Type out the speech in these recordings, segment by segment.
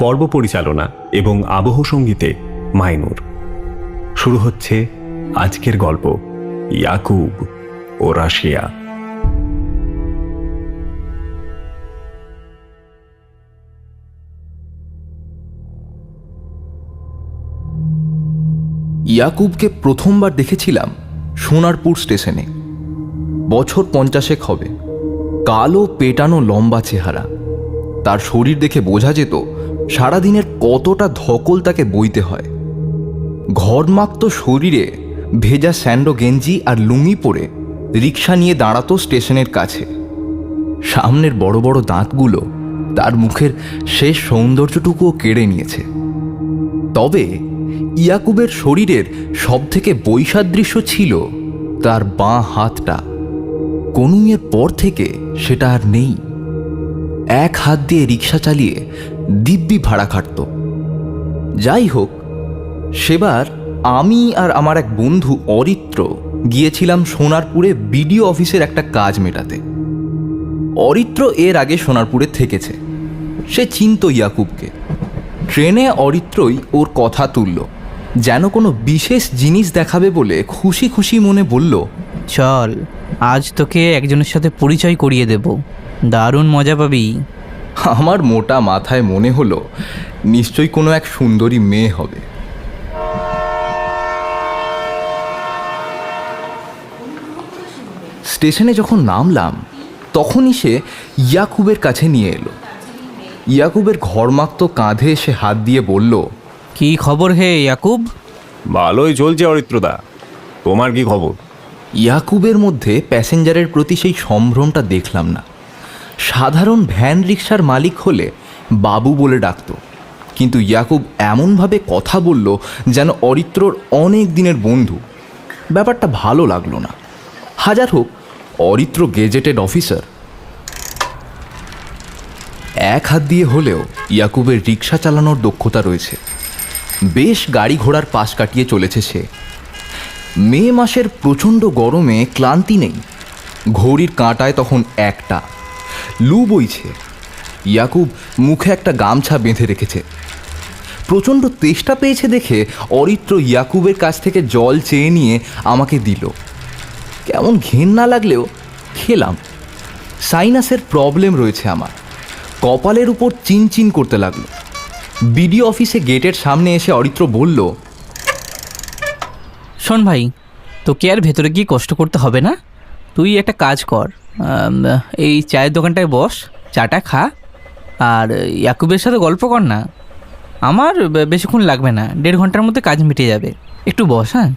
পর্ব পরিচালনা এবং আবহ সঙ্গীতে মাইনুর। শুরু হচ্ছে আজকের গল্প, ইয়াকুব ও রাশিয়া। ইয়াকুবকে প্রথমবার দেখেছিলাম সোনারপুর স্টেশনে। বছর 50 হবে। কালো পেটানো লম্বা চেহারা। তার শরীর দেখে বোঝা যেত সারাদিনের কতটা ধকল তাকে বইতে হয়। ঘরমাক্ত শরীরে ভেজা স্যান্ডো গেঞ্জি আর লুঙ্গি পরে রিক্সা নিয়ে দাঁড়াতো স্টেশনের কাছে। সামনের বড় বড় দাঁতগুলো তার মুখের শেষ সৌন্দর্যটুকুও কেড়ে নিয়েছে। তবে ইয়াকুবের শরীরের সবথেকে বৈসাদৃশ্য ছিল তার বাঁ হাতটা। কনুইয়ের পর থেকে সেটা আর নেই। এক হাত দিয়ে রিক্সা চালিয়ে দিব্যি ভাড়া খাটত। যাই হোক, সেবার আমি আর আমার এক বন্ধু অরিত্র গিয়েছিলাম সোনারপুরে বিডিও অফিসের একটা কাজ মেটাতে। অরিত্র এর আগে সোনারপুরে থেকেছে। সে চিনত ইয়াকুবকে। ট্রেনে অরিত্রই ওর কথা তুলল, যেন কোনো বিশেষ জিনিস দেখাবে বলে খুশি খুশি মনে বলল, চল আজ তোকে একজনের সাথে পরিচয় করিয়ে দেব, দারুণ মজা পাবি। আমার মোটা মাথায় মনে হলো নিশ্চয়ই কোনো এক সুন্দরী মেয়ে হবে। স্টেশনে যখন নামলাম তখনই সে ইয়াকুবের কাছে নিয়ে এলো। ইয়াকুবের ঘরমাক্ত কাঁধে এসে হাত দিয়ে বলল, কি খবর হে ইয়াকুব? ভালোই চলছে অরিত্রদা, তোমার কি খবর? ইয়াকুবের মধ্যে প্যাসেঞ্জারের প্রতি সেই সম্ভ্রমটা দেখলাম না। সাধারণ ভ্যান রিক্সার মালিক হলে বাবু বলে ডাকত, কিন্তু ইয়াকুব এমনভাবে কথা বলল যেন অরিত্রর অনেক দিনের বন্ধু। ব্যাপারটা ভালো লাগলো না। হাজার হোক, অরিত্র গেজেটেড অফিসার। এক হাত দিয়ে হলেও ইয়াকুবের রিক্সা চালানোর দক্ষতা রয়েছে। বেশ গাড়ি ঘোড়ার পাশ কাটিয়ে চলেছে সে। মে মাসের প্রচণ্ড গরমে ক্লান্তি নেই। ঘড়ির কাঁটায় তখন 1টা। লু বইছে। ইয়াকুব মুখে একটা গামছা বেঁধে রেখেছে। প্রচণ্ড তেষ্টা পেয়েছে দেখে অরিত্র ইয়াকুবের কাছ থেকে জল চেয়ে নিয়ে আমাকে দিল। কেমন ঘেন্না লাগলেও খেলাম। সাইনাসের প্রবলেম রয়েছে আমার। কপালের উপর চিনচিন করতে লাগলো। বিডিও অফিসে গেটের সামনে এসে অরিত্র বলল, শোন ভাই, তোকে আর ভেতরে গিয়ে কষ্ট করতে হবে না। তুই একটা কাজ কর, এই চায়ের দোকানটায় বস, চাটা খা আর ইয়াকুবের সাথে গল্প কর না। আমার বেশিক্ষণ লাগবে না, 1.5 ঘন্টার মধ্যে কাজ মিটে যাবে। একটু বস। হ্যাঁ।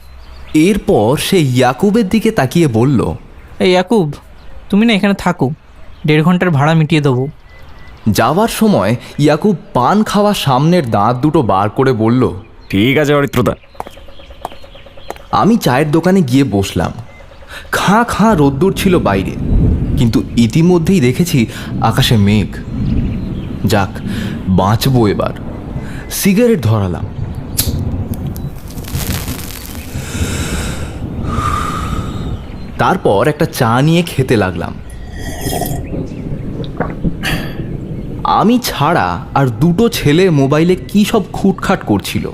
এরপর সে ইয়াকুবের দিকে তাকিয়ে বলল, এই ইয়াকুব, তুমি না এখানে থাকো, 1.5 ঘন্টার ভাড়া মিটিয়ে দেবো। যাওয়ার সময় ইয়াকুব পান খাওয়া সামনের দাঁত দুটো বার করে বলল, ঠিক আছে অরিত্রদা। আমি চায়ের দোকানে গিয়ে বসলাম। খাঁ খাঁ রোদ্দুর ছিল বাইরে, কিন্তু ইতিমধ্যেই দেখেছি আকাশে মেঘ। যাক, বাঁচবো এবার। সিগারেট ধরালাম। তারপর একটা চা নিয়ে খেতে লাগলাম। আমি ছাড়া আর 2টো ছেলে মোবাইলে কী সব খুটখাট করছিল।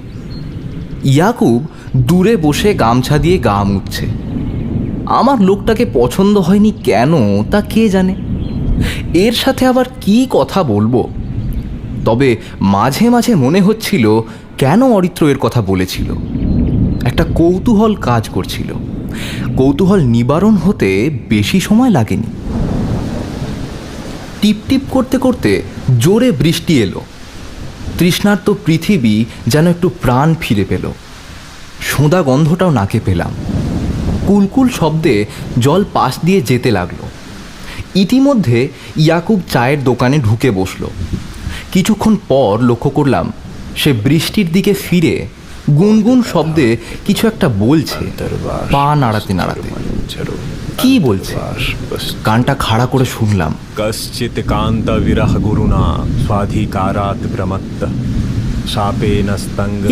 ইয়াকুব দূরে বসে গামছা দিয়ে গা মুছছে। আমার লোকটাকে পছন্দ হয়নি কেন তা কে জানে। এর সাথে আবার কি কথা বলবো। তবে মাঝে মাঝে মনে হচ্ছিল কেন অরিত্র এর কথা বলেছিল। একটা কৌতূহল কাজ করছিল। কৌতূহল নিবারণ হতে বেশি সময় লাগেনি। টিপ টিপ করতে করতে জোরে বৃষ্টি এলো। তৃষ্ণার্ত পৃথিবী যেন একটু প্রাণ ফিরে পেল। সোঁদা গন্ধটাও নাকে পেলাম। কুলকুল শব্দে জল পাশ দিয়ে যেতে লাগলো। ইতিমধ্যে ইয়াকুব চায়ের দোকানে ঢুকে বসল। কিছুক্ষণ পর লক্ষ্য করলাম সে বৃষ্টির দিকে ফিরে গুনগুন শব্দে কিছু একটা বলছে, পা নাড়াতে নাড়াতে। কি বলছে কানটা খাড়া করে শুনলাম। কশ্চিৎ কান্ত বিরহ গুরুনা স্বাধিকারাৎ প্রমত্ত শাপেন স্তঙ্গ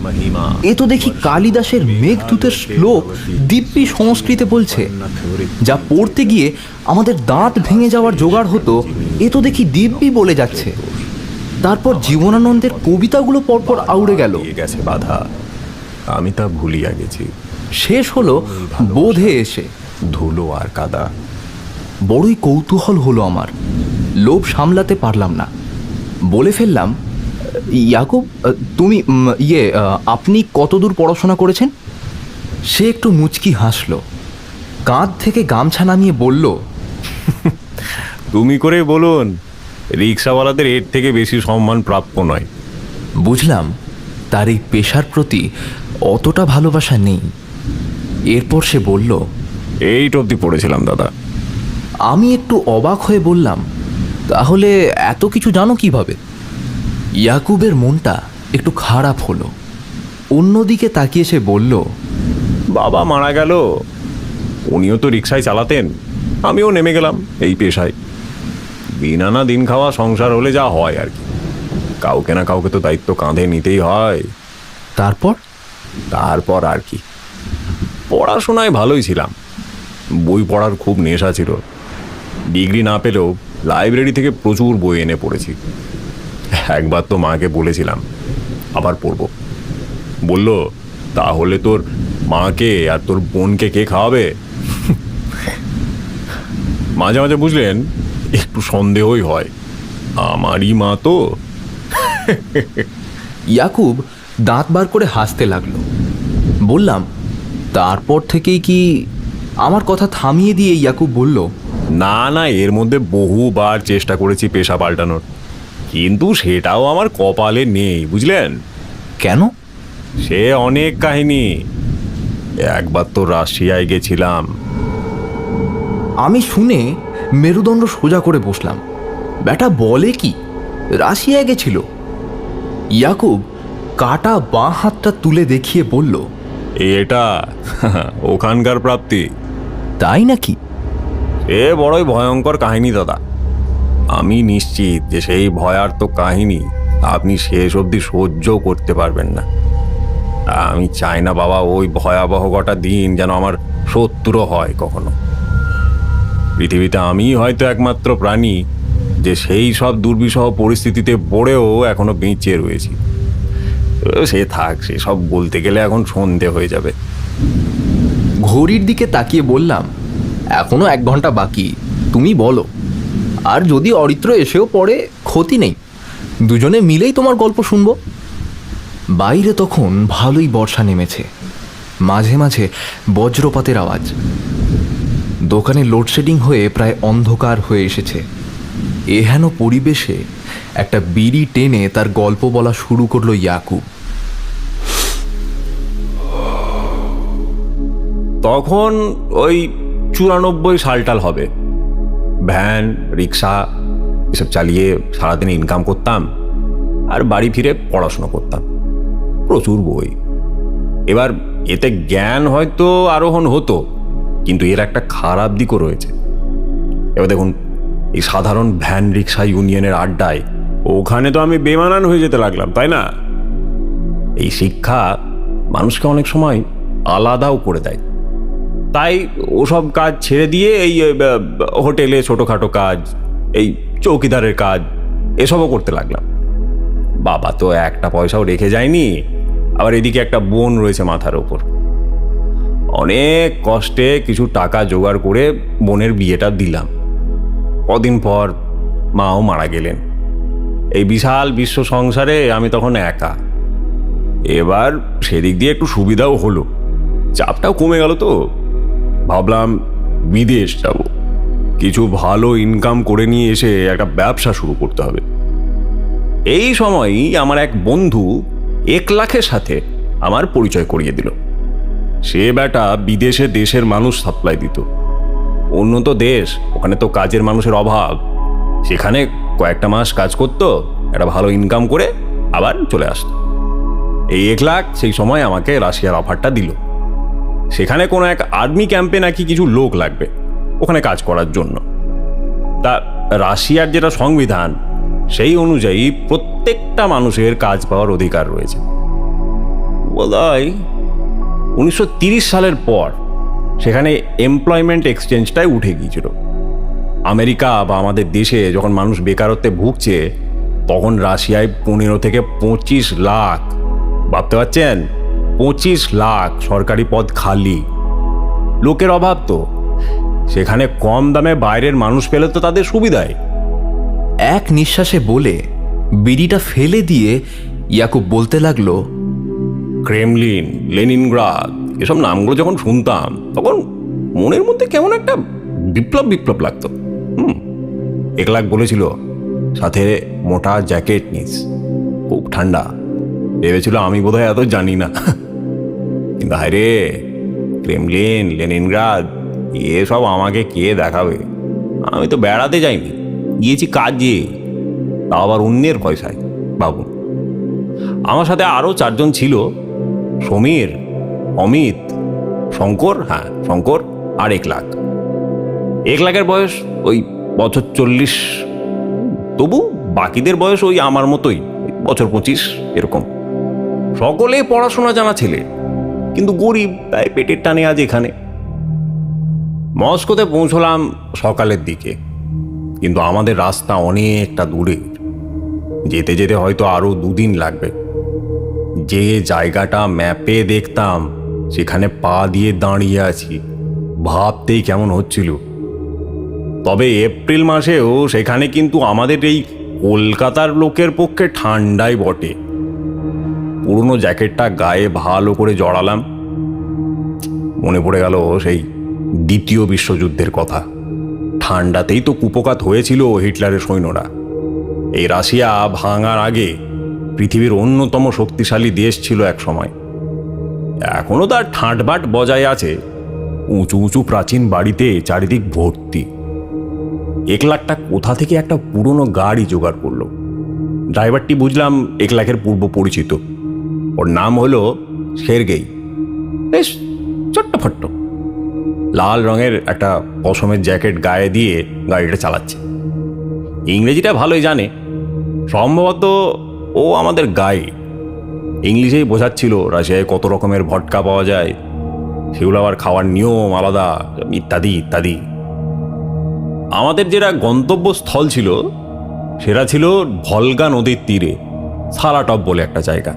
মহিমা। এ তো দেখি কালিদাসের মেঘদূতের শ্লোক দিব্যি সংস্কৃতে বলছে। যা পড়তে গিয়ে আমাদের দাঁত ভেঙে যাওয়ার জোগাড় হতো, এ তো দেখি দিব্যি বলে যাচ্ছে। তারপর জীবনানন্দের কবিতাগুলো পরপর আউড়ে গেল। দিয়ে গেছে বাধা, আমি তা ভুলিয়া গেছি। শেষ হলো বোধে এসে। ধুলো আর কাদা। বড়ই কৌতূহল হলো আমার, লোভ সামলাতে পারলাম না। বলে ফেললাম, ইয়াকুব, তুমি আপনি কতদূর পড়াশোনা করেছেন? সে একটু মুচকি হাসল, কাঁধ থেকে গামছা নামিয়ে বলল, তুমি করে বলুন, রিক্সাওয়ালাদের এর থেকে বেশি সম্মান প্রাপ্য নয়। বুঝলাম তার এই পেশার প্রতি অতটা ভালোবাসা নেই। এরপর সে বলল, এইট অব্দি পড়েছিলাম দাদা। আমি একটু অবাক হয়ে বললাম, তাহলে এত কিছু জানো কিভাবে? ইয়াকুবের মনটা একটু খারাপ হলো। অন্যদিকে তাকিয়ে সে বলল, বাবা মারা গেল, উনিও তো রিক্সায় চালাতেন, আমিও নেমে গেলাম এই পেশায়। দিন আনা দিন খাওয়া সংসার হলে যা হয় আর কি। কাউকে না কাউকে তো দায়িত্ব কাঁধে নিতেই হয়। তারপর আর কি, পড়াশোনায় ভালোই ছিলাম, বই পড়ার খুব নেশা ছিল। ডিগ্রি না পেলেও লাইব্রেরি থেকে প্রচুর বই এনে পড়েছি। একবার তো মাকে বলেছিলাম আবার পড়ব। বলল, তাহলে তোর মাকে আর তোর বোনকে কে খাওয়াবে? মাঝে মাঝে বুঝলেন একটু সন্দেহই হয়, আমারই মা তো। ইয়াকুব দাঁত বার করে হাসতে লাগলো। বললাম, তারপর থেকেই কি? আমার কথা থামিয়ে দিয়ে ইয়াকুব বলল, না না, এর মধ্যে বহুবার চেষ্টা করেছি পেশা পাল্টানোর, কিন্তু সেটাও আমার কপালে নেই, বুঝলেন? কেন? সে অনেক কাহিনী। একবার তো রাশিয়ায় গেছিলাম। আমি শুনে মেরুদণ্ড সোজা করে বসলাম। ব্যাটা বলে কি, রাশিয়ায় গেছিল? ইয়াকুব কাটা বাঁ হাতটা তুলে দেখিয়ে বলল, এটা ওখানকার প্রাপ্তি। তাই নাকি? এ বড়ই ভয়ঙ্কর কাহিনী দাদা। আমি নিশ্চিত যে সেই ভয়ার্ত কাহিনী আপনি শেষ অবধি সহ্য করতে পারবেন না। আমি চাই না বাবা ওই ভয়াবহ কটা দিন যেন আমার শত্রু হয় কখনো। পৃথিবীতে আমি হয়তো একমাত্র প্রাণী যে সেই সব দুর্বিষহ পরিস্থিতিতে পড়েও এখনো বেঁচে রয়েছি। সে থাক, সে সব বলতে গেলে এখন সন্ধে হয়ে যাবে। ঘড়ির দিকে তাকিয়ে বললাম, এখনো 1 ঘন্টা বাকি, তুমি বলো। আর যদি অরিত্র এসেও পড়ে ক্ষতি নেই, দুজনে মিলেই তোমার গল্প শুনবো। বাইরে তখন ভালোই বর্ষা নেমেছে, মাঝে মাঝে বজ্রপাতের আওয়াজ। দোকানে লোডশেডিং হয়ে প্রায় অন্ধকার হয়ে এসেছে। এহেন পরিবেশে একটা বিড়ি টেনে তার গল্প বলা শুরু করলো ইয়াকুব। তখন ওই 94 সালটাল হবে। ভ্যান রিক্সা এসব চালিয়ে সারাদিন ইনকাম করতাম, আর বাড়ি ফিরে পড়াশোনা করতাম। প্রচুর বই। এবার এতে জ্ঞান হয়তো আরোহণ হতো, কিন্তু এর একটা খারাপ দিকও রয়েছে। এবার দেখুন, এই সাধারণ ভ্যান রিক্সা ইউনিয়নের আড্ডায় ওখানে তো আমি বেমানান হয়ে যেতে লাগলাম, তাই না? এই শিক্ষা মানুষকে অনেক সময় আলাদাও করে দেয়। তাই ওসব কাজ ছেড়ে দিয়ে এই হোটেলে ছোটোখাটো কাজ, এই চৌকিদারের কাজ, এসবও করতে লাগলাম। বাবা তো একটা পয়সাও রেখে যায়নি, আবার এদিকে একটা বোন রয়েছে মাথার ওপর। অনেক কষ্টে কিছু টাকা জোগাড় করে বোনের বিয়েটা দিলাম। কদিন পর মাও মারা গেলেন। এই বিশাল বিশ্ব সংসারে আমি তখন একা। এবার সেদিক দিয়ে একটু সুবিধাও হলো, চাপটাও কমে গেল। তো ভাবলাম বিদেশ যাব, কিছু ভালো ইনকাম করে নিয়ে এসে একটা ব্যবসা শুরু করতে হবে। এই সময়ই আমার এক বন্ধু 1 লাখের সাথে আমার পরিচয় করিয়ে দিল। সে বেটা বিদেশে দেশের মানুষ সাপ্লাই দিত। উন্নত দেশ, ওখানে তো কাজের মানুষের অভাব। সেখানে কয়েকটা মাস কাজ করতো, একটা ভালো ইনকাম করে আবার চলে আসতো। এই 1 লাখ সেই সময় আমাকে রাশিয়ার অফারটা দিল। সেখানে কোনো এক আর্মি ক্যাম্পে নাকি কিছু লোক লাগবে ওখানে কাজ করার জন্য। তা রাশিয়ার যেটা সংবিধান, সেই অনুযায়ী প্রত্যেকটা মানুষের কাজ পাওয়ার অধিকার রয়েছে। বোধহয় 1930 সালের পর সেখানে এমপ্লয়মেন্ট এক্সচেঞ্জটাই উঠে গিয়েছিল। আমেরিকা বা আমাদের দেশে যখন মানুষ বেকারত্বে ভুগছে, তখন রাশিয়ায় 15 থেকে 25 লাখ, ভাবতে পারছেন, 25 লাখ সরকারি পদ খালি। লোকের অভাব তো, সেখানে কম দামে বাইরের মানুষ পেলে তো তাদের সুবিধায়। এক নিঃশ্বাসে বলে বিড়িটা ফেলে দিয়ে ইয়াকুব বলতে লাগলো, ক্রেমলিন, লেনিনগ্রাদ, এসব নামগুলো যখন শুনতাম তখন মনের মধ্যে কেমন একটা বিপ্লব বিপ্লব লাগতো। 1 লাখ বলেছিল, সাথে মোটা জ্যাকেট নিস, খুব ঠান্ডা। ভেবেছিল আমি বোধহয় এত জানি না, কিন্তু হায় রে, ক্রেমলিন, লেনিনগ্রাদ এসব আমাকে কে দেখাবে? আমি তো বেড়াতে যাইনি, গিয়েছি কাজে, তা আবার অন্যের পয়সায়। বাবু, আমার সাথে আরও 4 জন ছিল, সমীর, অমিত, শঙ্কর, হ্যাঁ শঙ্কর, আর 1 লাখ। 1 লাখের বয়স ওই বছর 40, তবু বাকিদের বয়স ওই আমার মতোই, বছর 25 এরকম। সকলেই পড়াশোনা জানা ছেলে, কিন্তু গরিব, তাই পেটের টানে আজ এখানে। মস্কোতে পৌঁছলাম সকালের দিকে, কিন্তু আমাদের রাস্তা অনেকটা দূরে, যেতে যেতে হয়তো আরও 2 দিন লাগবে। যে জায়গাটা ম্যাপে দেখতাম সেখানে পা দিয়ে দাঁড়িয়ে আছি, ভাবতেই কেমন হচ্ছিল। তবে এপ্রিল মাসেও সেখানে কিন্তু আমাদের এই কলকাতার লোকের পক্ষে ঠান্ডাই বটে। পুরনো জ্যাকেটটা গায়ে ভালো করে জড়ালাম। মনে পড়ে গেল সেই 2য় বিশ্বযুদ্ধের কথা। ঠান্ডাতেই তো কুপোকাত হয়েছিল হিটলারের সৈন্যরা। এই রাশিয়া ভাঙার আগে পৃথিবীর অন্যতম শক্তিশালী দেশ ছিল এক সময়। এখনো তার ঠাঁটবাট বজায় আছে, উঁচু উঁচু প্রাচীন বাড়িতে চারিদিক ভর্তি। 1 লাখটা কোথা থেকে একটা পুরনো গাড়ি জোগাড় করলো। ড্রাইভারটি বুঝলাম 1 লাখের পূর্ব পরিচিত। ওর নাম হলো সের্গেই। বেশ ছোট্টফট্ট, লাল রঙের একটা পশমের জ্যাকেট গায়ে দিয়ে গাড়িটা চালাচ্ছে। ইংরেজিটা ভালোই জানে, সম্ভবত ও আমাদের গাইড। ইংলিশেই বোঝাচ্ছিল রাশিয়ায় কত রকমের ভটকা পাওয়া যায়, সেগুলো আবার খাওয়ার নিয়ম আলাদা, ইত্যাদি ইত্যাদি। আমাদের যেটা গন্তব্যস্থল ছিল সেটা ছিল ভলগা নদীর তীরে সারাটপ বলে একটা জায়গা।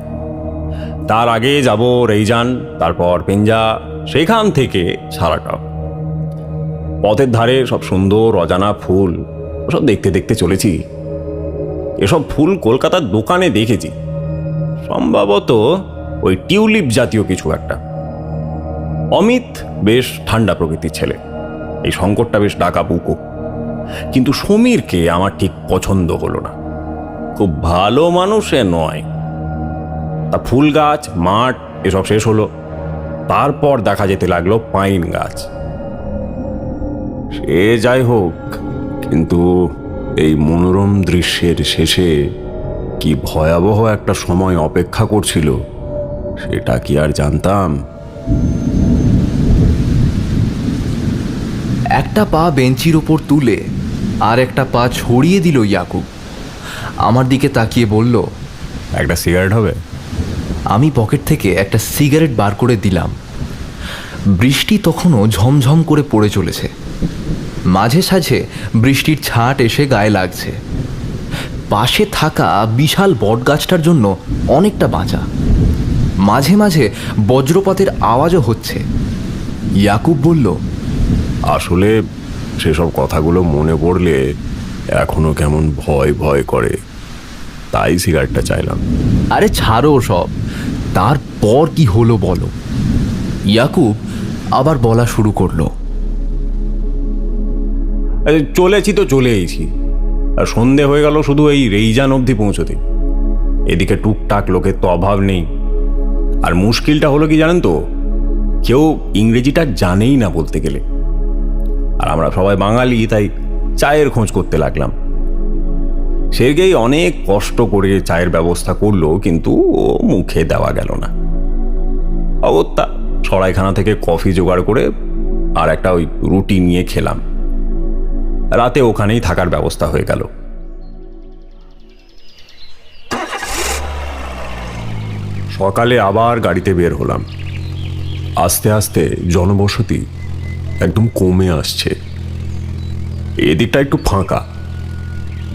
তার আগে যাব রেইজান, তারপর পেঞ্জা, সেখান থেকে সারাটপ। পথের ধারে সব সুন্দর অজানা ফুল, ওসব দেখতে দেখতে চলেছি। এসব ফুল কলকাতার দোকানে দেখেছি, সম্ভবত ওই টিউলিপ জাতীয় কিছু একটা। অমিত বেশ ঠান্ডা প্রকৃতির ছেলে, এই শঙ্করটা বেশ ডাকা বুকো। কিন্তু সমীরকে আমার ঠিক পছন্দ হলো না, খুব ভালো মানুষে নয়। তা ফুল গাছ, মাঠ এসব শেষ হলো, তারপর দেখা যেতে লাগলো পাইন গাছ। সে যাই হোক, কিন্তু এই মনোরম দৃশ্যের শেষে কি ভয়াবহ একটা সময় অপেক্ষা করছিল সেটা কি আর জানতাম? একটা পা বেঞ্চির ওপর তুলে আর একটা পা ছড়িয়ে দিল ইয়াকুব। আমার দিকে তাকিয়ে বলল, একটা সিগারেট হবে? আমি পকেট থেকে একটা সিগারেট বার করে দিলাম। বৃষ্টি তখনও ঝমঝম করে পড়ে চলেছে, মাঝে সাঝে বৃষ্টির ছাট এসে গায়ে লাগছে। পাশে থাকা বিশাল বটগাছটার জন্য অনেকটা বাঁচা, মাঝে মাঝে বজ্রপাতের আওয়াজও হচ্ছে। ইয়াকুব বলল, আসলে সেসব কথাগুলো মনে পড়লে এখনো কেমন ভয় ভয় করে, তাই সিগারেটটা চাইলাম। আরে ছাড়ো সব, তারপর কি হলো বলো। ইয়াকুব আবার বলা শুরু করলো, চলেছি তো চলেইছি, আর সন্ধে হয়ে গেল শুধু এই রেইজান অবধি পৌঁছতে। এদিকে টুকটাক লোকের তো অভাব নেই। আর মুশকিলটা হলো কি জানেন তো, কেউ ইংরেজিটা জানেই না বলতে গেলে। আর আমরা সবাই বাঙালি, তাই চায়ের খোঁজ করতে লাগলাম। সের্গেই অনেক কষ্ট করে চায়ের ব্যবস্থা করলো, কিন্তু ও মুখে দেওয়া গেল না। অগত্যা সরাইখানা থেকে কফি জোগাড় করে আর একটা ওই রুটি নিয়ে খেলাম। রাতে ওখানেই থাকার ব্যবস্থা হয়ে গেল। সকালে আবার গাড়িতে বের হলাম। আস্তে আস্তে জনবসতি একদম কমে আসছে। এদিকটা একটু ফাঁকা,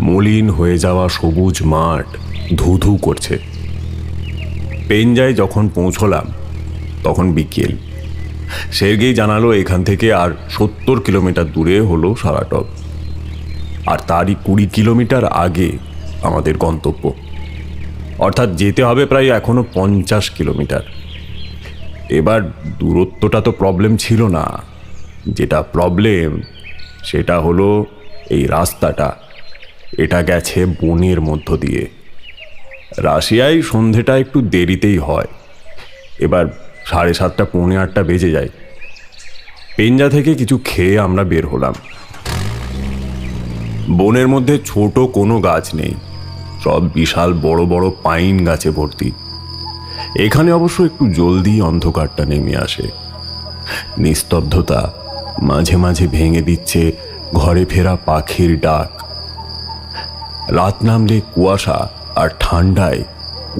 মলিন হয়ে যাওয়া সবুজ মাঠ ধু করছে। পেঞ্জায় যখন পৌঁছলাম তখন বিকেল। সের্গেই জানালো এখান থেকে আর 70 কিলোমিটার দূরে হলো সারাটভ, আর তারই 20 কিলোমিটার আগে আমাদের গন্তব্য, অর্থাৎ যেতে হবে প্রায় এখনো 50 কিলোমিটার। এবার দূরত্বটা তো প্রবলেম ছিল না, যেটা প্রবলেম সেটা হলো এই রাস্তাটা। এটা গেছে বনের মধ্য দিয়ে। রাশিয়ায় সন্ধেটা একটু দেরিতেই হয়। এবার 7:30 পৌনে 8টা বেজে যায়। পেঞ্জা থেকে কিছু খেয়ে আমরা বের হলাম। বনের মধ্যে ছোট কোনো গাছ নেই, সব বিশাল বড় বড় পাইন গাছে ভর্তি। এখানে অবশ্য একটু জলদি অন্ধকারটা নেমে আসে। নিস্তব্ধতা মাঝে মাঝে ভেঙে দিচ্ছে ঘরে ফেরা পাখির ডাক। রাত নামলে কুয়াশা আর ঠান্ডায়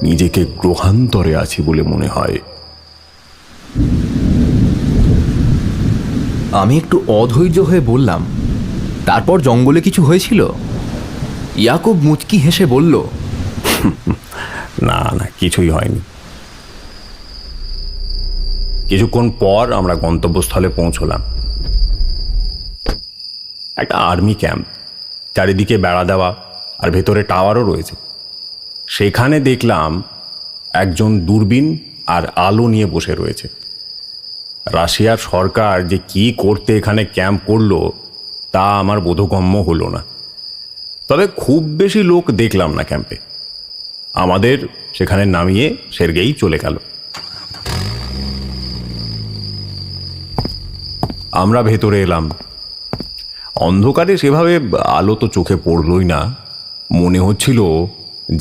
নিজেকে গ্রহান্তরে আছি বলে মনে হয়। আমি একটু অধৈর্য হয়ে বললাম, তারপর জঙ্গলে কিছু হয়েছিল? ইয়াকুব মুচকি হেসে বলল, না না, কিছুই হয়নি। কিছুক্ষণ পর আমরা গন্তব্যস্থলে পৌঁছলাম। একটা আর্মি ক্যাম্প, চারিদিকে বেড়া দেওয়া, আর ভেতরে টাওয়ারও রয়েছে। সেখানে দেখলাম একজন দূরবীন আর আলো নিয়ে বসে রয়েছে। রাশিয়ার সরকার যে কি করতে এখানে ক্যাম্প করলো তা আমার বোধগম্য হলো না। তবে খুব বেশি লোক দেখলাম না ক্যাম্পে। আমাদের সেখানে নামিয়ে সের্গেই চলে গেল। আমরা ভেতরে এলাম। অন্ধকারে সেভাবে আলো তো চোখে পড়লই না। মনে হচ্ছিল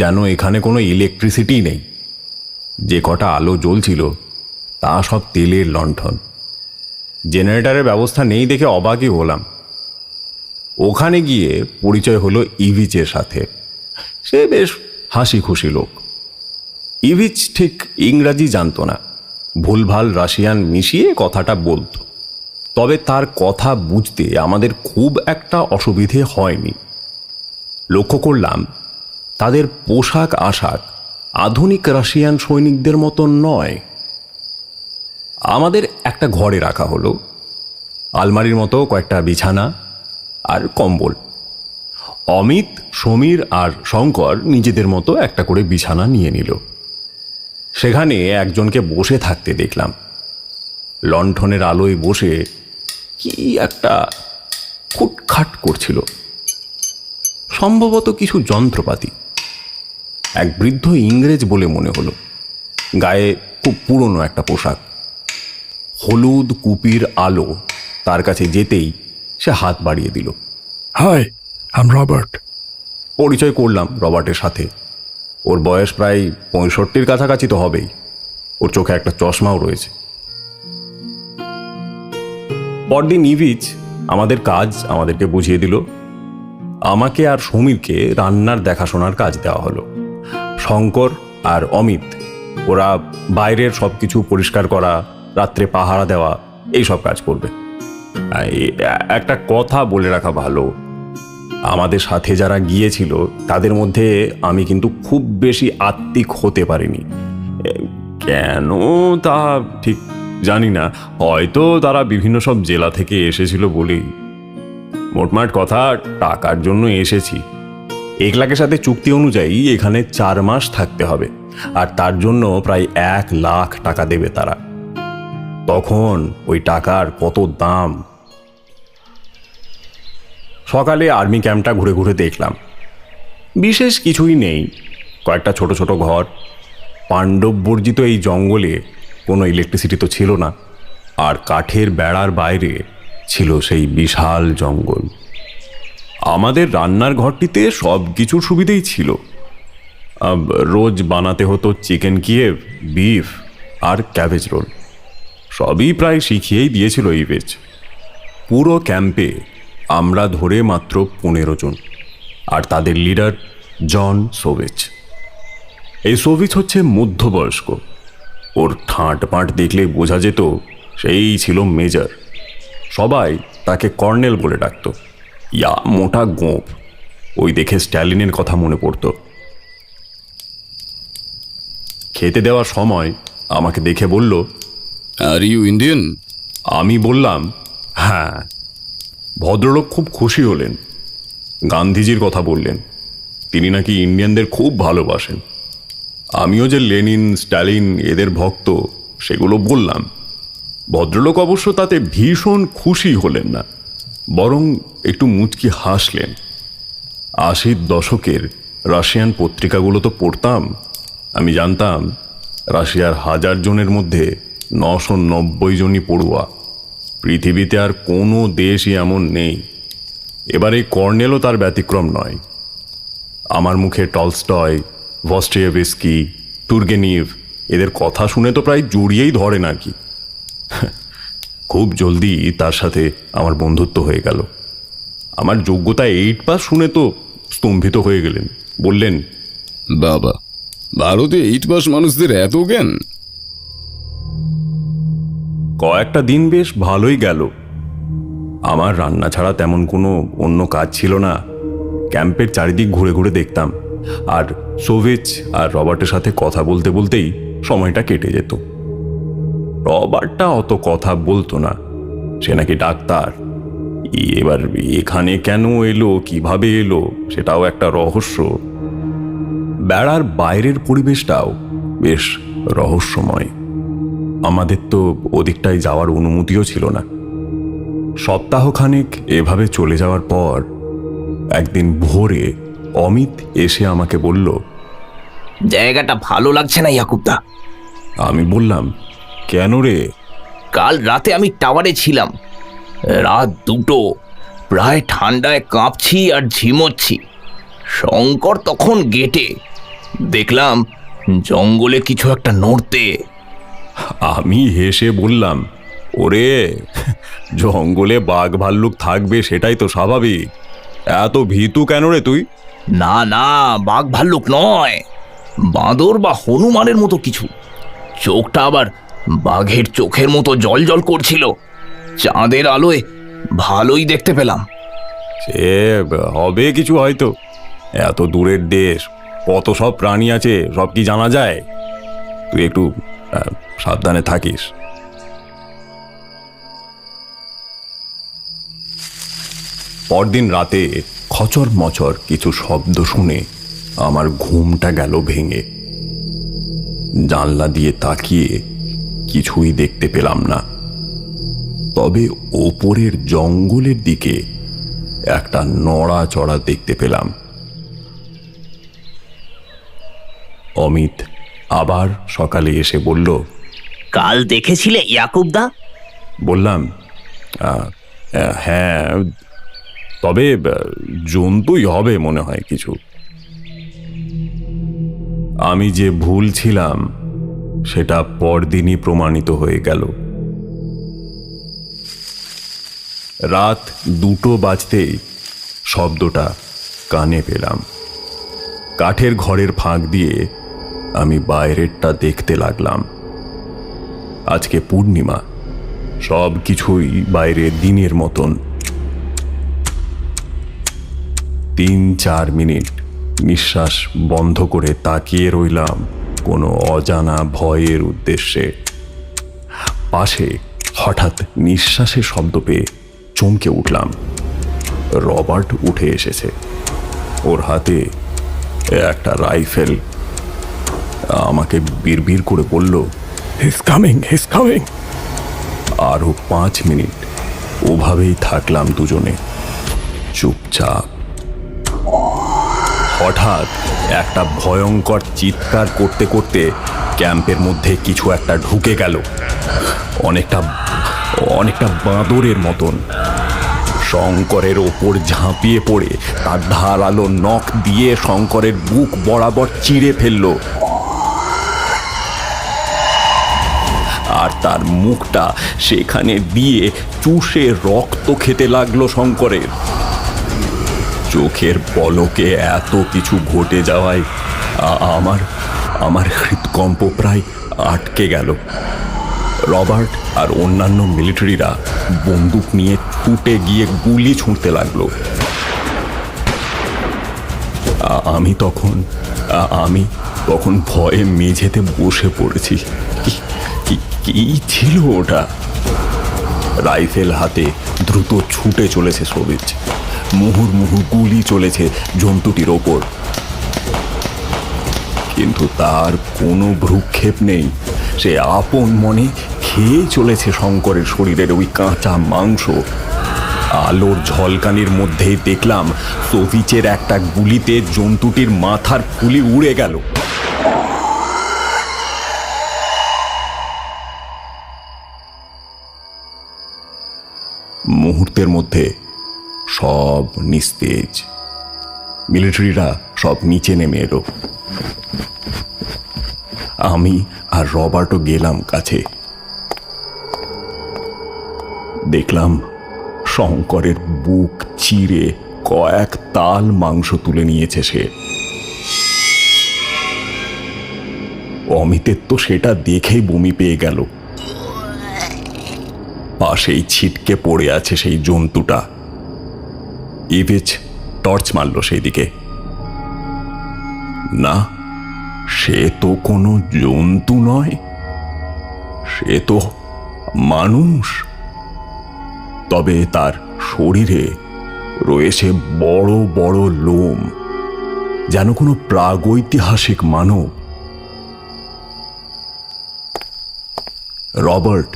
যেন এখানে কোনো ইলেকট্রিসিটি নেই। যে কটা আলো জ্বলছিল তা সব তেলের লণ্ঠন। জেনারেটরের ব্যবস্থা নেই দেখে অবাকই হলাম। ওখানে গিয়ে পরিচয় হলো ইভিচের সাথে। সে বেশ হাসি খুশি লোক। ইভিচ ঠিক ইংরাজি জানতো না, ভুলভাল রাশিয়ান মিশিয়ে কথাটা বলতো। তবে তার কথা বুঝতে আমাদের খুব একটা অসুবিধে হয়নি। লক্ষ্য করলাম তাদের পোশাক আশাক আধুনিক রাশিয়ান সৈনিকদের মতো নয়। আমাদের একটা ঘরে রাখা হলো, আলমারির মতো কয়েকটা বিছানা আর কম্বল। অমিত, সমীর আর শঙ্কর নিজেদের মতো একটা করে বিছানা নিয়ে নিল। সেখানে একজনকে বসে থাকতে দেখলাম। লণ্ঠনের আলোয় বসে কি একটা খুটখাট করছিল, সম্ভবত কিছু যন্ত্রপাতি। এক বৃদ্ধ ইংরেজ বলে মনে হলো। গায়ে খুব পুরনো একটা পোশাক। হলুদ কুপির আলো তার কাছে যেতেই সে হাত বাড়িয়ে দিল। Hi, I am Robert. পরিচয় করলাম রবার্টের সাথে। ওর বয়স প্রায় 65-র কাছাকাছি তো হবেই। ওর চোখে একটা চশমাও রয়েছে। পরদিন ইভিচ আমাদের কাজ আমাদেরকে বুঝিয়ে দিল। আমাকে আর সমীরকে রান্নার দেখাশোনার কাজ দেওয়া হলো। শঙ্কর আর অমিত ওরা বাইরের সব কিছু পরিষ্কার করা, রাত্রে পাহারা দেওয়া, এই সব কাজ করবে। একটা কথা বলে রাখা ভালো, আমাদের সাথে যারা গিয়েছিল তাদের মধ্যে আমি কিন্তু খুব বেশি আত্মিক হতে পারিনি। কেন তা ঠিক জানি না, হয়তো তারা বিভিন্ন সব জেলা থেকে এসেছিল বলেই। মোটমাট কথা, টাকার জন্য এসেছি। একলাখের সাথে চুক্তি অনুযায়ী এখানে 4 মাস থাকতে হবে, আর তার জন্য প্রায় 1 লাখ টাকা দেবে তারা। তখন ওই টাকার কত দাম। সকালে আর্মি ক্যাম্পটা ঘুরে ঘুরে দেখলাম। বিশেষ কিছুই নেই, কয়েকটা ছোট ছোট ঘর। পাণ্ডব বর্জিত এই জঙ্গলে কোনো ইলেকট্রিসিটি তো ছিল না, আর কাঠের বেড়ার বাইরে ছিল সেই বিশাল জঙ্গল। আমাদের রান্নার ঘরটিতে সব কিছুর সুবিধেই ছিল। রোজ বানাতে হতো চিকেন কিয়েভ, বিফ আর ক্যাবেজ রোল। সবই প্রায় শিখিয়েই দিয়েছিল ইভেজ। পুরো ক্যাম্পে আমরা ধরে মাত্র 15 জন, আর তাদের লিডার জন সোভিচ। এই সোভিচ হচ্ছে মধ্যবয়স্ক। ওর ঠাঁট পাঁট দেখলে বোঝা যেত সেই ছিল মেজর। সবাই তাকে কর্নেল বলে ডাকত। ইয়া মোটা গোঁপ। ওই দেখে স্ট্যালিনের কথা মনে পড়তো। খেতে দেওয়ার সময় আমাকে দেখে বলল, আর ইউ ইন্ডিয়ান? আমি বললাম হ্যাঁ। ভদ্রলোক খুব খুশি হলেন, গান্ধীজির কথা বললেন, তিনি নাকি ইন্ডিয়ানদের খুব ভালোবাসেন। আমিও যে লেনিন, স্ট্যালিন এদের ভক্ত সেগুলো বললাম। ভদ্রলোক অবশ্য তাতে ভীষণ খুশি হলেন না, বরং একটু মুচকি হাসলেন। 80 দশকের রাশিয়ান পত্রিকাগুলো তো পড়তাম। আমি জানতাম রাশিয়ার 1000 জনের মধ্যে 990 জনই পড়ুয়া। পৃথিবীতে আর কোনো দেশই এমন নেই। এবার এই কর্নেলও তার ব্যতিক্রম নয়। আমার মুখে টলস্টয়, ভস্টিয়েভস্কি, তুর্গেনিভ এদের কথা শুনে তো প্রায় জড়িয়েই ধরেন আর কি। খুব জলদি তার সাথে আমার বন্ধুত্ব হয়ে গেল। আমার যোগ্যতা 8 পাস শুনে তো স্তম্ভিত হয়ে গেলেন। বললেন, বাবা, ভারতে 8 পাস মানুষদের এত জ্ঞান! কয়েকটা দিন বেশ ভালোই গেল। আমার রান্না ছাড়া তেমন কোনো অন্য কাজ ছিল না। ক্যাম্পের চারিদিক ঘুরে ঘুরে দেখতাম, আর সোভিচ আর রবার্টের সাথে কথা বলতে বলতেই সময়টা কেটে যেত। রবার্টটা অত কথা বলতো না, সে নাকি ডাক্তার। এবার এখানে কেন এলো, কিভাবে এলো, সেটাও একটা রহস্য। বেড়ার বাইরের পরিবেশটাও বেশ রহস্যময়। আমাদের তো ওদিকটায় যাওয়ার অনুমতিও ছিল না। সপ্তাহখানেক এভাবে চলে যাওয়ার পর একদিন ভোরে অমিত এসে আমাকে বলল, জায়গাটা ভালো লাগছে না ইয়াকুবদা। আমি বললাম, কেন রে? কাল রাতে আমি টাওয়ারে ছিলাম, রাত 2টো, প্রায় ঠান্ডায় কাঁপছি আর ঝিমোচ্ছি। শঙ্কর তখন গেটে, দেখলাম জঙ্গলে কিছু একটা নড়তে। আমি হেসে বললাম, ওরে, জঙ্গলে বাঘ ভাল্লুক থাকবে সেটাই তো স্বাভাবিক, এত ভীতু কেন রে তুই? না না, বাঘ ভাল্লুক নয়, বাঁদর বা হনুমানের মতো কিছু। চোখটা আবার বাঘের চোখের মতো জল জল করছিল। চাঁদের আলোয় ভালোই দেখতে পেলাম। সে হবে কিছু হয়তো, এত দূরের দেশ, কত সব প্রাণী আছে, সব কি জানা যায়? তুই একটু সাবধানে থাকিস। পরদিন রাতে খচর মচর কিছু শব্দ শুনে আমার ঘুমটা গেল ভেঙে। জানলা দিয়ে তাকিয়ে কিছুই দেখতে পেলাম না, তবে ওপরের জঙ্গলের দিকে একটা নড়াচড়া দেখতে পেলাম। অমিত আবার সকালে এসে বলল, কাল দেখেছিলে ইয়াকুবদা? বললাম, হ্যাঁ, তবে জন্তুই হবে মনে হয় কিছু। আমি যে ভুল ছিলাম সেটা পরদিনই প্রমাণিত হয়ে গেল। রাত 2টো বাজতেই শব্দটা কানে পেলাম। কাঠের ঘরের ফাঁক দিয়ে আমি বাইরেরটা দেখতে লাগলাম। আজকে পূর্ণিমা, সব কিছুই বাইরে দিনের মতন। 3-4 মিনিট নিঃশ্বাস বন্ধ করে তাকিয়ে রইলাম কোনো অজানা ভয়ের উদ্দেশ্যে। পাশে হঠাৎ নিঃশ্বাসের শব্দ পেয়ে চমকে উঠলাম। রবার্ট উঠে এসেছে, ওর হাতে একটা রাইফেল। আমাকে বিড়বিড় করে বলল, He's coming, he's coming. আরো 5 মিনিট ওভাবেই থাকলাম দুজনে চুপচাপ। হঠাৎ একটা ভয়ঙ্কর চিৎকার করতে করতে ক্যাম্পের মধ্যে কিছু একটা ঢুকে গেল, অনেকটা বাঁদরের মতন। শঙ্করের ওপর ঝাঁপিয়ে পড়ে তার ধারালো নখ দিয়ে শঙ্করের বুক বরাবর চিড়ে ফেলল, আর তার মুখটা সেখানে দিয়ে চুষে রক্ত খেতে লাগলো শঙ্করের। চোখের পলকে এত কিছু ঘটে যাওয়ায় আমার হৃদকম্প প্রায় আটকে গেল। রবার্ট আর অন্যান্য মিলিটারিরা বন্দুক নিয়ে ছুটে গিয়ে গুলি ছুঁড়তে লাগলো। আমি তখন ভয়ে মেঝেতে বসে পড়েছি। কি ছিল ওটা? রাইফেল হাতে দ্রুত ছুটে চলেছে সবিজ। মুহুর্মুহু গুলি চলেছে জন্তুটির ওপর, কিন্তু তার কোনো ভ্রুক্ষেপ নেই। সে আপন মনে খেয়ে চলেছে শঙ্করের শরীরের ওই কাঁচা মাংস। আলোর ঝলকানির মধ্যেই দেখলাম সোভিচের একটা গুলিতে জন্তুটির মাথার ফুলি উড়ে গেল। মুহূর্তের মধ্যে সব নিস্তেজ। মিলিটারিরা সব নিচে নেমে এলো। আমি আর রবার্টও গেলাম কাছে। দেখলাম শঙ্করের বুক চিরে কয়েক তাল মাংস তুলে নিয়েছে সে। অমিতের তো সেটা দেখেই বমি পেয়ে গেল। পাশেই ছিটকে পড়ে আছে সেই জন্তুটা। ইভেচ টর্চ মারল সেই দিকে। না, সে তো কোনো জন্তু নয়, সে তো মানুষ। তবে তার শরীরে রয়েছে বড় বড় লোম, যেন কোনো প্রাগৈতিহাসিক মানব। রবার্ট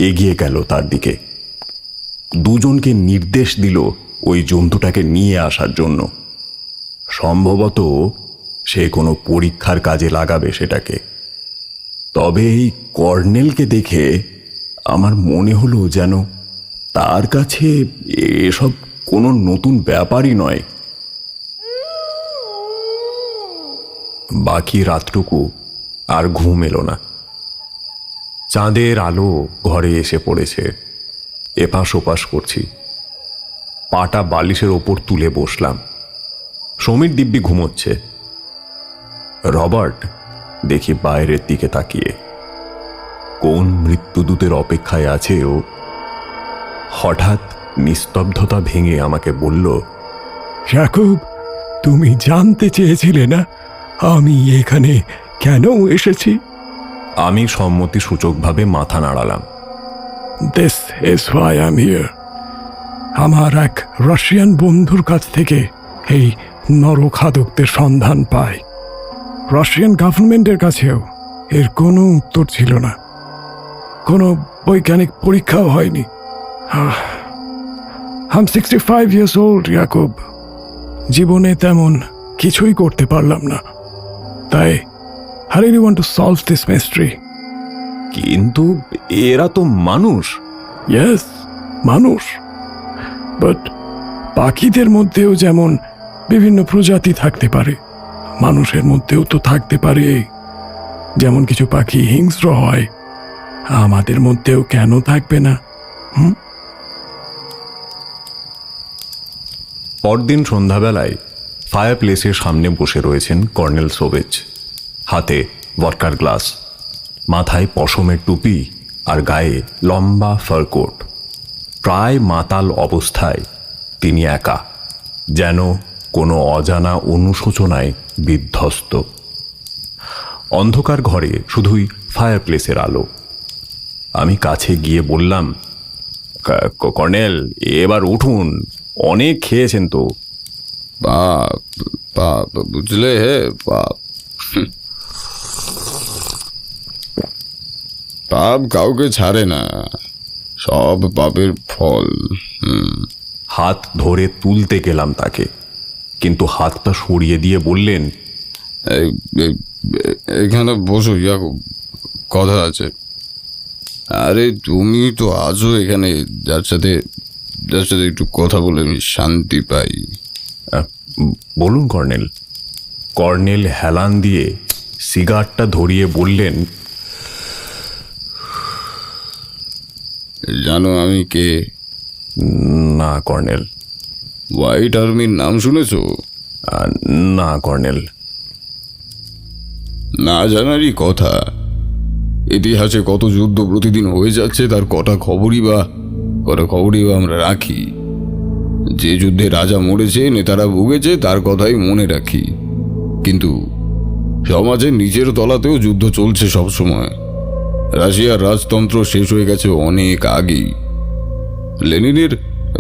এগিয়ে গেল তার দিকে। দুজনকে নির্দেশ দিল ওই জন্তুটাকে নিয়ে আসার জন্য। সম্ভবত সে কোনো পরীক্ষার কাজে লাগাবে সেটাকে। তবে এই কর্নেলকে দেখে আমার মনে হলো যেন তার কাছে এসব কোনো নতুন ব্যাপারই নয়। বাকি রাতটুকু আর ঘুম এলো না। চাঁদের আলো ঘরে এসে পড়েছে। এপাশ ওপাশ করছি। পাটা বালিশের ওপর তুলে বসলাম। সমীর দিব্যি ঘুমোচ্ছে। রবার্ট দেখি বাইরের দিকে তাকিয়ে। কোন মৃত্যুদূতের অপেক্ষায় আছে ও? হঠাৎ নিস্তব্ধতা ভেঙে আমাকে বলল, ইয়াকুব, তুমি জানতে চেয়েছিলে না আমি এখানে কেন এসেছি? আমি সম্মতি সূচকভাবে মাথা নাড়ালাম। This is why I am here. আমার এক রাশিয়ান বন্ধুর কাছ থেকে এই নরখাদকদের সন্ধান পাই। রাশিয়ান গভর্নমেন্টের কাছেও এর কোনো উত্তর ছিল না, কোনো বৈজ্ঞানিক পরীক্ষাও হয়নি। I'm 65 years old, Yakub. জীবনে তেমন কিছুই করতে পারলাম না, তাই I really want to solve this mystery. কিন্তু এরা তো মানুষ। Yes, মানুষ, বাট পাখিদের মধ্যেও যেমন বিভিন্ন প্রজাতি থাকতে পারে, মানুষের মধ্যেও তো থাকতে পারে। যেমন কিছু পাখি হিংস্র হয়, আমাদের মধ্যেও কেন থাকবে না? পরদিন সন্ধ্যাবেলায় ফায়ার প্লেসের সামনে বসে রয়েছেন কর্নেল সোভিচ। হাতে ভডকার গ্লাস, মাথায় পশমের টুপি আর গায়ে লম্বা ফারকোট। প্রায় মাতাল অবস্থায় তিনি একা, যেন কোনো অজানা অনুশোচনায় বিধ্বস্ত। অন্ধকার ঘরে শুধুই ফায়ার প্লেসের আলো। আমি কাছে গিয়ে বললাম, কর্নেল, এবার উঠুন, অনেক খেয়েছেন তো। বাপ বাপ, বুঝলে হে বাপ, পাপ কাউকে ছাড়ে না, সব পাপের ফল। হাত ধরে তুলতে গেলাম তাকে, কিন্তু হাতটা সরিয়ে দিয়ে বললেন, এখানে বসো ইয়াকুব, কথা আছে। আরে তুমি তো আছো এখানে, যার সাথে একটু কথা বলে আমি শান্তি পাই। বলুন কর্নেল। কর্নেল হেলান দিয়ে সিগারটা ধরিয়ে বললেন, জানো আমি কে? না কর্নেল। হোয়াইট আর্মির নাম শুনেছো? না কর্নেল। না জানারই কথা। ইতিহাসে কত যুদ্ধ প্রতিদিন হয়ে যাচ্ছে, তার কটা খবরই বা আমরা রাখি। যে যুদ্ধে রাজা মরেছে, নেতারা ভুগেছে, তার কথাই মনে রাখি। কিন্তু সমাজের নিচের তলাতেও যুদ্ধ চলছে সব সময়। রাশিয়ার রাজতন্ত্র শেষ হয়ে গেছে অনেক আগেই। লেনিনের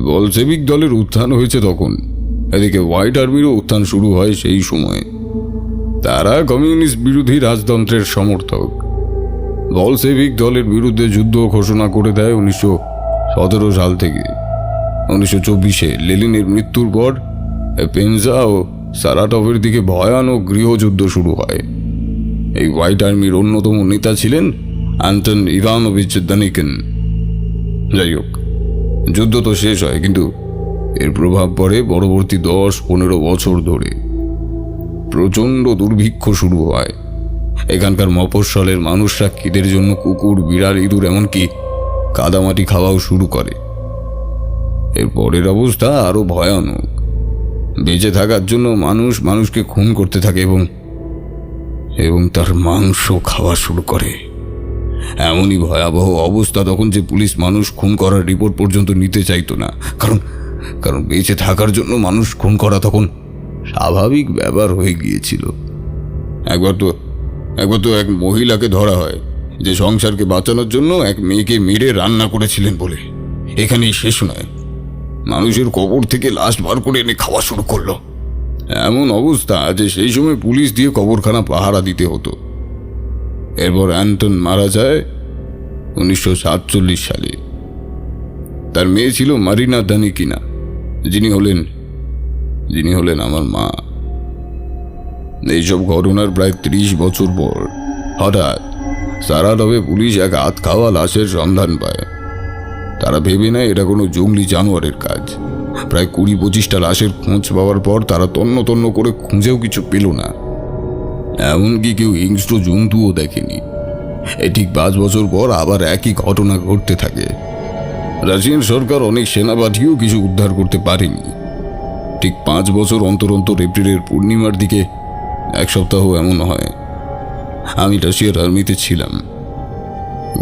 বলশেভিক দলের উত্থান হয়েছে তখন। এদিকে হোয়াইট আর্মিরও উত্থান শুরু হয় সেই সময়ে। তারা কমিউনিস্ট বিরোধী রাজতন্ত্রের সমর্থক। বলশেভিক দলের বিরুদ্ধে যুদ্ধ ঘোষণা করে দেয় 1917 সাল থেকে। 1924-এ লেনিনের মৃত্যুর পর পেনজা ও সারাটভের দিকে ভয়ানক গৃহযুদ্ধ শুরু হয়। এই হোয়াইট আর্মির অন্যতম নেতা ছিলেন আন্টন ইভানোভিচ দানিকিন। যাই হোক, যুদ্ধ তো শেষ হয়, কিন্তু এর প্রভাব পড়ে পরবর্তী 10-15 বছর ধরে। প্রচণ্ড দুর্ভিক্ষ শুরু হয়। এখানকার মফস্বলের মানুষরা খিদের জন্য কুকুর, বিড়াল, ইঁদুর, এমনকি কাদামাটি খাওয়াও শুরু করে। এর পরের অবস্থা আরো ভয়ানক। বেঁচে থাকার জন্য মানুষ মানুষকে খুন করতে থাকে এবং তার মাংস খাওয়া শুরু করে। এমনই ভয়াবহ অবস্থা তখন যে পুলিশ মানুষ খুন করার রিপোর্ট পর্যন্ত নিতে চাইতো না, কারণ বেঁচে থাকার জন্য মানুষ খুন করা তখন স্বাভাবিক ব্যাপার হয়ে গিয়েছিল। একবার তো এক মহিলাকে ধরা হয় যে সংসারকে বাঁচানোর জন্য এক মেয়েকে মেরে রান্না করেছিলেন বলে। এখানেই শেষ নয়, মানুষের কবর থেকে লাশ বার করে এনে খাওয়া শুরু করলো। এমন অবস্থা যে সেই সময় পুলিশ দিয়ে কবরখানা পাহারা দিতে হতো। এরপর অ্যান্টন মারা যায় 1947 সালে। তার মেয়ে ছিল মারিনা দানিকিনা, যিনি হলেন আমার মা। এইসব ঘটনার প্রায় 30 বছর পর হঠাৎ সারাটভে পুলিশ এক হাত খাওয়া লাশের সন্ধান পায়। তারা ভেবে নেয় এটা কোনো জঙ্গলি জানোয়ারের কাজ। প্রায় 20-25টা লাশের খোঁজ পাওয়ার পর তারা তন্ন তন্ন করে খুঁজেও কিছু পেল না। এমনকি কেউ হিংস্র জন্তুও দেখেনি। ঠিক 5 বছর পর আবার একই ঘটনা ঘটতে থাকে। রাশিয়ান সরকার অনেক সেনা পাঠিয়েও কিছু উদ্ধার করতে পারেনি। ঠিক 5 বছর অন্তর অন্তর এপ্রিলের পূর্ণিমার দিকে এক সপ্তাহ এমন হয়, আমি রাশিয়ার আর্মিতে ছিলাম।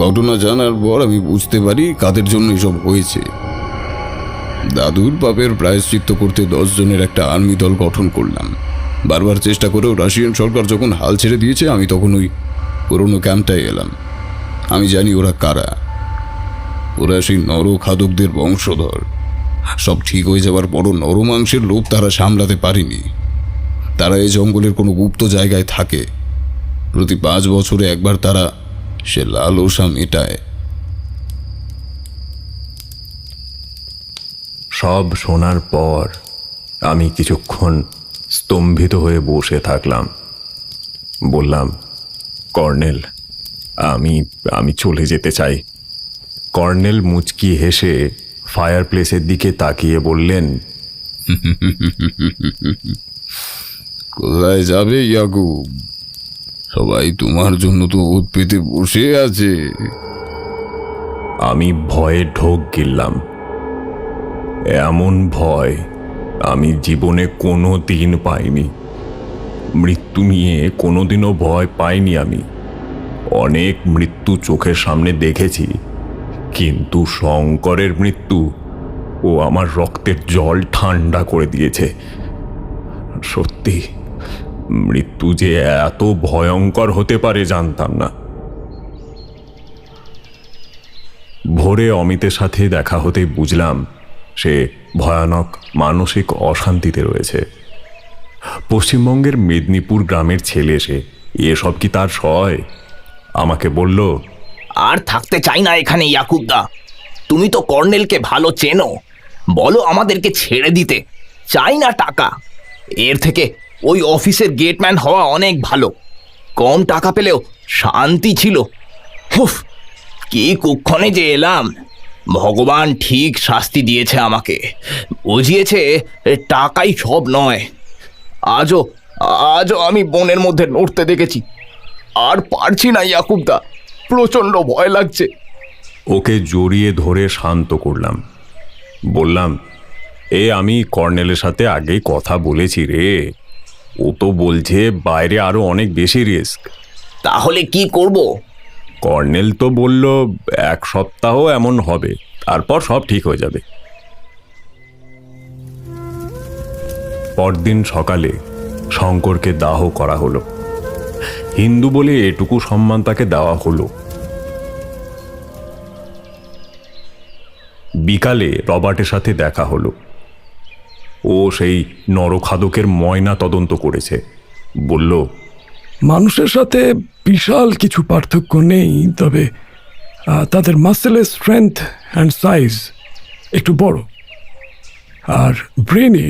ঘটনা জানার পর আমি বুঝতে পারি কাদের জন্য এসব হয়েছে। দাদুর পাপের প্রায়শ্চিত্ত করতে 10 জনের একটা আর্মি দল গঠন করলাম। বারবার চেষ্টা করেও রাশিয়ান সরকার যখন হাল ছেড়ে দিয়েছে, আমি তখন ওই পুরনো ক্যাম্পটায় এলাম। আমি জানি ওরা কারা। ওরা সেই নরখাদকদের বংশধর। সব ঠিক হয়ে যাওয়ার পরও নরমাংসের লোভ তারা সামলাতে পারেনি। তারা এই জঙ্গলের কোনো গুপ্ত জায়গায় থাকে। প্রতি 5 বছরে একবার তারা সে লালসা মেটায়। সব শোনার পর আমি কিছুক্ষণ স্তম্ভিত হয়ে বসে থাকলাম। বললাম, কর্নেল, আমি চলে যেতে চাই। কর্নেল মুচকি হেসে ফায়ার প্লেসের দিকে তাকিয়ে বললেন, কোথায় যাবে ইয়াকুব? সবাই তোমার জন্য তো ওত পেতে বসে আছে। আমি ভয়ে ঢোক গিললাম। এমন ভয় আমি জীবনে কোনো দিন পাইনি। মৃত্যু নিয়ে কোনোদিনও ভয় পাইনি আমি। অনেক মৃত্যু চোখের সামনে দেখেছি, কিন্তু শঙ্করের মৃত্যু ও আমার রক্তের জল ঠান্ডা করে দিয়েছে। সত্যি, মৃত্যু যে এত ভয়ঙ্কর হতে পারে জানতাম না। ভোরে অমিতের সাথে দেখা হতেই বুঝলাম সে ভয়ানক মানসিক অশান্তিতে রয়েছে। পশ্চিমবঙ্গের মেদিনীপুর গ্রামের ছেলে সে, এসব কি তার সয়? আমাকে বলল, আর থাকতে চাই না এখানে ইয়াকুবদা। তুমি তো কর্নেলকে ভালো চেনো, বলো আমাদেরকে ছেড়ে দিতে। চাই না টাকা। এর থেকে ওই অফিসের গেটম্যান হওয়া অনেক ভালো। কম টাকা পেলেও শান্তি ছিল। হুফ, কি কুক্ষণে যে এলাম। ভগবান ঠিক শাস্তি দিয়েছে আমাকে। বুঝিয়েছে টাকাই সব নয়। আজও আমি বনের মধ্যে নড়তে দেখেছি। আর পারছি না ইয়াকুবদা, প্রচণ্ড ভয় লাগছে। ওকে জড়িয়ে ধরে শান্ত করলাম। বললাম, আমি কর্নেলের সাথে আগেই কথা বলেছি রে। ও তো বলছে বাইরে আরো অনেক বেশি রিস্ক। তাহলে কি করব? কর্নেল তো বলল 1 সপ্তাহ এমন হবে, তারপর সব ঠিক হয়ে যাবে। পরদিন সকালে শঙ্করকে দাহ করা হলো। হিন্দু বলে এটুকু সম্মান তাকে দেওয়া হলো। বিকালে রবার্টের সাথে দেখা হলো। ও সেই নরখাদকের ময়না তদন্ত করেছে। বলল, মানুষের সাথে বিশাল কিছু পার্থক্য নেই, তবে তাদের মাসেলের স্ট্রেংথ অ্যান্ড সাইজ একটু বড়, আর ব্রেনে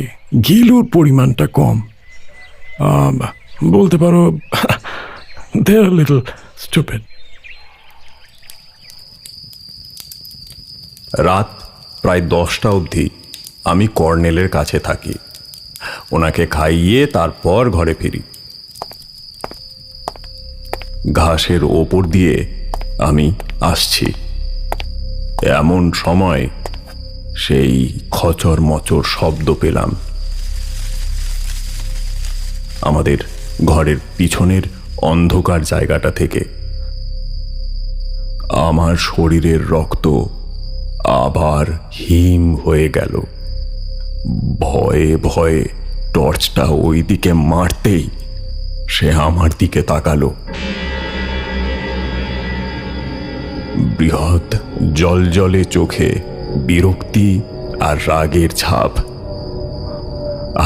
গিলুর পরিমাণটা কম। বলতে পারো দে আর লিটল স্টুপিড। রাত প্রায় 10টা অবধি আমি কর্নেলের কাছে থাকি। ওনাকে খাইয়ে তারপর ঘরে ফিরি। ঘাসের ওপর দিয়ে আমি আসছি, এমন সময় সেই খচর মচর শব্দ পেলাম। আমাদের ঘরের পিছনের অন্ধকার জায়গাটা থেকে। আমার শরীরের রক্ত আবার হিম হয়ে গেল। ভয়ে ভয়ে টর্চটা ওই দিকে মারতেই সে আমার দিকে তাকালো। বৃহৎ জলজলে চোখে বিরক্তি আর রাগের ছাপ,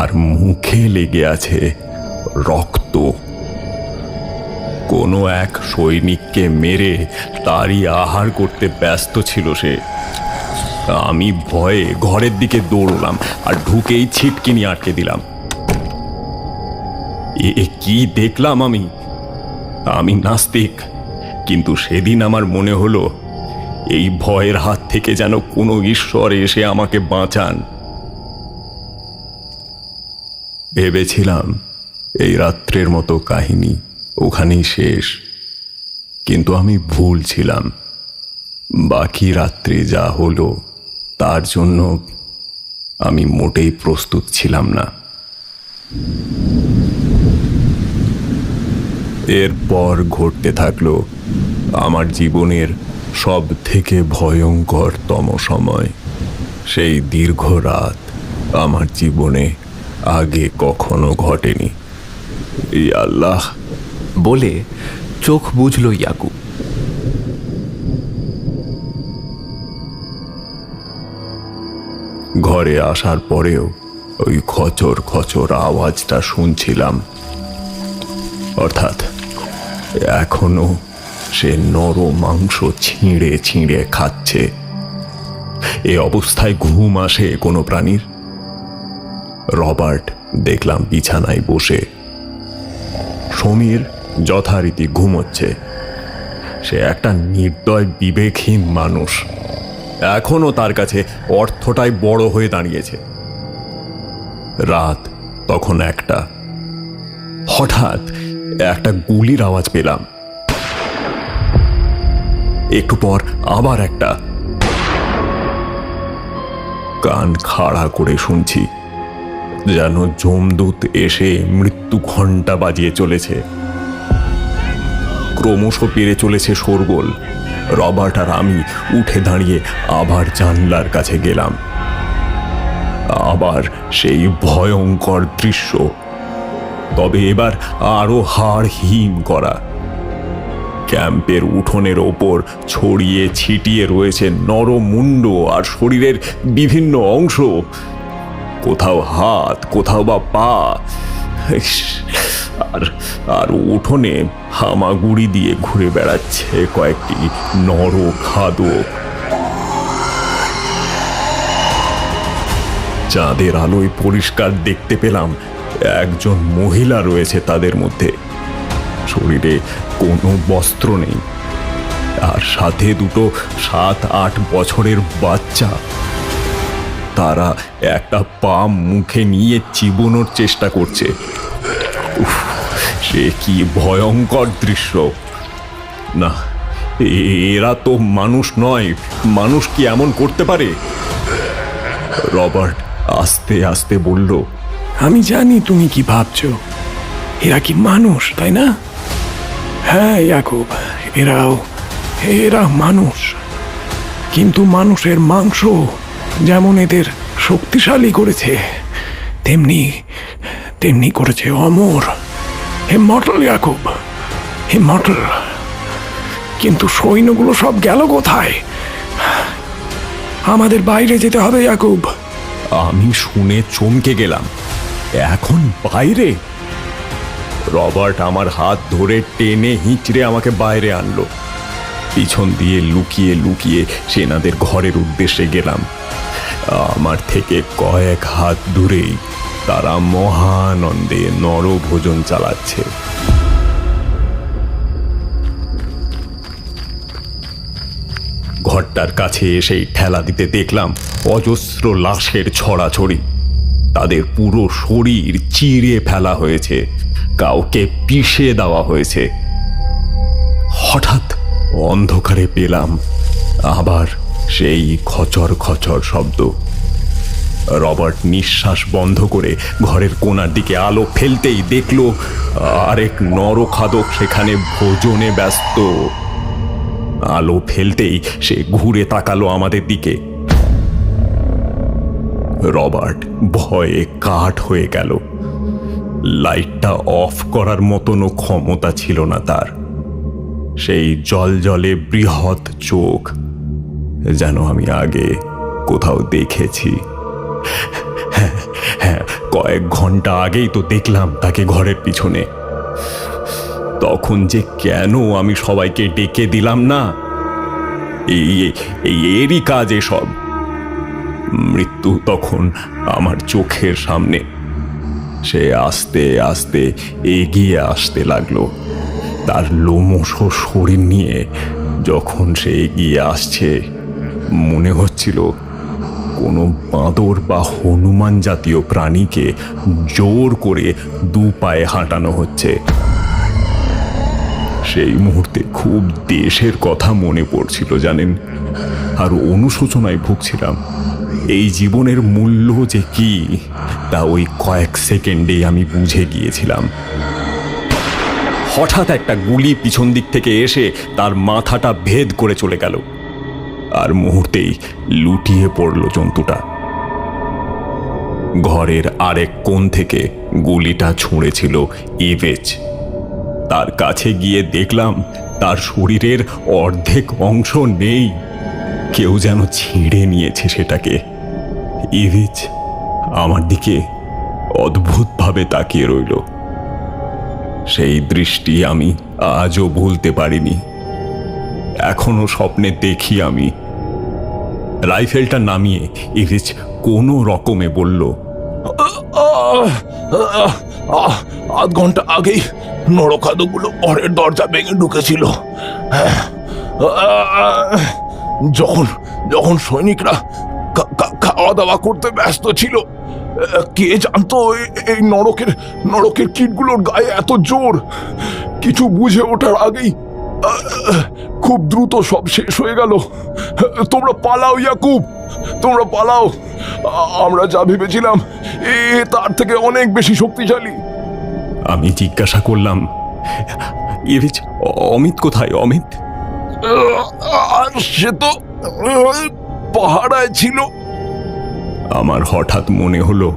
আর মুখে লেগে আছে রক্ত। কোনো এক সৈনিককে মেরে তারই আহার করতে ব্যস্ত ছিল সে। আমি ভয়ে ঘরের দিকে দৌড়লাম আর ঢুকেই ছিটকিনি আটকে দিলাম। এ কি দেখলাম আমি নাস্তিক, কিন্তু সেদিন আমার মনে হলো এই ভয়ের হাত থেকে যেন কোনো ঈশ্বর এসে আমাকে বাঁচান। ভেবেছিলাম এই রাত্রের মতো কাহিনী ওখানেই শেষ, কিন্তু আমি ভুল ছিলাম। বাকি রাত্রে যা হলো তার জন্য আমি মোটেই প্রস্তুত ছিলাম না। এরপর ঘটতে থাকলো আমার জীবনের সব থেকে ভয়ঙ্করতম সময়। সেই দীর্ঘ রাত আমার জীবনে আগে কখনো ঘটেনি। ইয়া আল্লাহ বলে চোখ বুঝল ইয়াকুব। ঘরে আসার পরেও ওই খচর খচর আওয়াজটা শুনছিলাম। অর্থাৎ এখনো সে নর মাংস ছিঁড়ে ছিঁড়ে খাচ্ছে। এ অবস্থায় ঘুম আসে কোনো প্রাণীর? রবার্ট দেখলাম বিছানায় বসে। সমীর যথারীতি ঘুমোচ্ছে। সে একটা নির্দয় বিবেকহীন মানুষ। এখনো তার কাছে অর্থটাই বড় হয়ে দাঁড়িয়েছে। রাত তখন 1টা। হঠাৎ একটা গুলির আওয়াজ পেলাম। একটু পর আবার একটা। কান খাড়া করে শুনছি, যেন যমদূত এসে মৃত্যু ঘণ্টা বাজিয়ে চলেছে। ক্রমশ পেরে চলেছে শোরগোল। রবার্ট আর আমি উঠে দাঁড়িয়ে আবার জানলার কাছে গেলাম। আবার সেই ভয়ঙ্কর দৃশ্য, তবে এবার আরো হাড় হিম করা। ক্যাম্পের উঠোনের ওপর ছড়িয়ে ছিটিয়ে রয়েছে নরমুণ্ড আর শরীরের বিভিন্ন অংশ। কোথাও হাত, কোথাও বা পা। আর উঠোনে হামাগুড়ি দিয়ে ঘুরে বেড়াচ্ছে কয়েকটি নরখাদক। চাঁদের আলোয় পরিষ্কার দেখতে পেলাম একজন মহিলা রয়েছে তাদের মধ্যে। শরীরে কোনো বস্ত্র নেই, আর সাথে দুটো 7-8 বছরের বাচ্চা। তারা একটা পা মুখে নিয়ে চিবোনোর চেষ্টা করছে। উফ, সে কি ভয়ঙ্কর দৃশ্য! না, এরা তো মানুষ নয়। মানুষ কি এমন করতে পারে? রবার্ট আস্তে আস্তে বলল, আমি জানি তুমি কি ভাবছো। এরা কি মানুষ, তাই না? হ্যাঁ ইয়াকুব, এরা মানুষ, কিন্তু মানুষের মাংস যেমন এদের শক্তিশালী করেছে, তেমনি তেমনি করেছে অমর, ইমমর্টাল ইয়াকুব, ইমমর্টাল। কিন্তু সৈন্যগুলো সব গেল কোথায়? আমাদের বাইরে যেতে হবে ইয়াকুব। আমি শুনে চমকে গেলাম, এখন বাইরে? রবার্ট আমার হাত ধরে টেনে হিঁচড়ে আমাকে বাইরে আনলো। পিছন দিয়ে লুকিয়ে লুকিয়ে সেনাদের ঘরের উদ্দেশ্যে গেলাম। আমার থেকে কয়েক হাত দূরেই তারা মহানন্দে নরভোজন চালাচ্ছে। ঘরটার কাছে এসেই ঠেলা দিতে দেখলাম অজস্র লাশের ছড়াছড়ি। তাদের পুরো শরীর চিড়ে ফেলা হয়েছে, কাউকে পিষে দেওয়া হয়েছে। হঠাৎ অন্ধকারে পেলাম আবার সেই খচর খচর শব্দ। রবার্ট নিঃশ্বাস বন্ধ করে ঘরের কোণার দিকে আলো ফেলতেই দেখল আরেক নরখাদক সেখানে ভোজনে ব্যস্ত। আলো ফেলতেই সে ঘুরে তাকালো আমাদের দিকে। রবার্ট ভয়ে কাঠ হয়ে গেল। লাইটটা অফ করার মতনও ক্ষমতা ছিল না তার। সেই জলজলে বৃহৎ চোখ যেন আমি আগে কোথাও দেখেছি। হ্যাঁ, কয়েক ঘন্টা আগেই তো দেখলাম তাকে ঘরের পিছনে। তখন যে কেন আমি সবাইকে ডেকে দিলাম না, এরই কাজ এসব। মৃত্যু তখন আমার চোখের সামনে। সে আস্তে আস্তে এগিয়ে আসতে লাগলো। তার লোমশ শরীর নিয়ে যখন সে এগিয়ে আসছে, মনে হচ্ছিল কোনো বাঁদর বা হনুমান জাতীয় প্রাণীকে জোর করে দু পায়ে হাঁটানো হচ্ছে। সেই মুহূর্তে খুব দেশের কথা মনে পড়ছিল জানেন, আর অনুশোচনায় ভুগছিলাম। এই জীবনের মূল্য যে কি তা ওই কয়েক সেকেন্ডেই আমি বুঝে গিয়েছিলাম। হঠাৎ একটা গুলি পিছন দিক থেকে এসে তার মাথাটা ভেদ করে চলে গেল, আর মুহূর্তেই লুটিয়ে পড়ল জন্তুটা। ঘরের আরেক কোণ থেকে গুলিটা ছুঁড়েছিল ইভেজ। তার কাছে গিয়ে দেখলাম তার শরীরের অর্ধেক অংশ নেই, কেউ যেন ছিঁড়ে নিয়েছে সেটাকে। ইভেজ আমার দিকে অদ্ভুতভাবে তাকিয়ে রইল। সেই দৃষ্টি আমি আজও ভুলতে পারিনি। এখনো স্বপ্নে দেখি আমি। রাইফেলটা নামিয়ে ইভেজ কোনো রকমে বলল, আধ ঘন্টা আগেই নরখাদকগুলো ঘরের দরজা ভেঙে ঢুকেছিল। যখন যখন সৈনিকরা খাওয়া দাওয়া করতে ব্যস্ত ছিল, কে জানতো এই নরকের কীটগুলোর গায়ে এত জোর। কিছু বুঝে ওঠার আগেই খুব দ্রুত সব শেষ হয়ে গেল। তোমরা পালাও ইয়াকুব, তোমরা পালাও। আমরা যা ভেবেছিলাম তার থেকে অনেক বেশি শক্তিশালী। আমি জিজ্ঞাসা করলাম, ইভেজ অমিত কোথায়? অমিত? আর সে তো পাহারায় ছিল। আমার হঠাৎ মনে হলো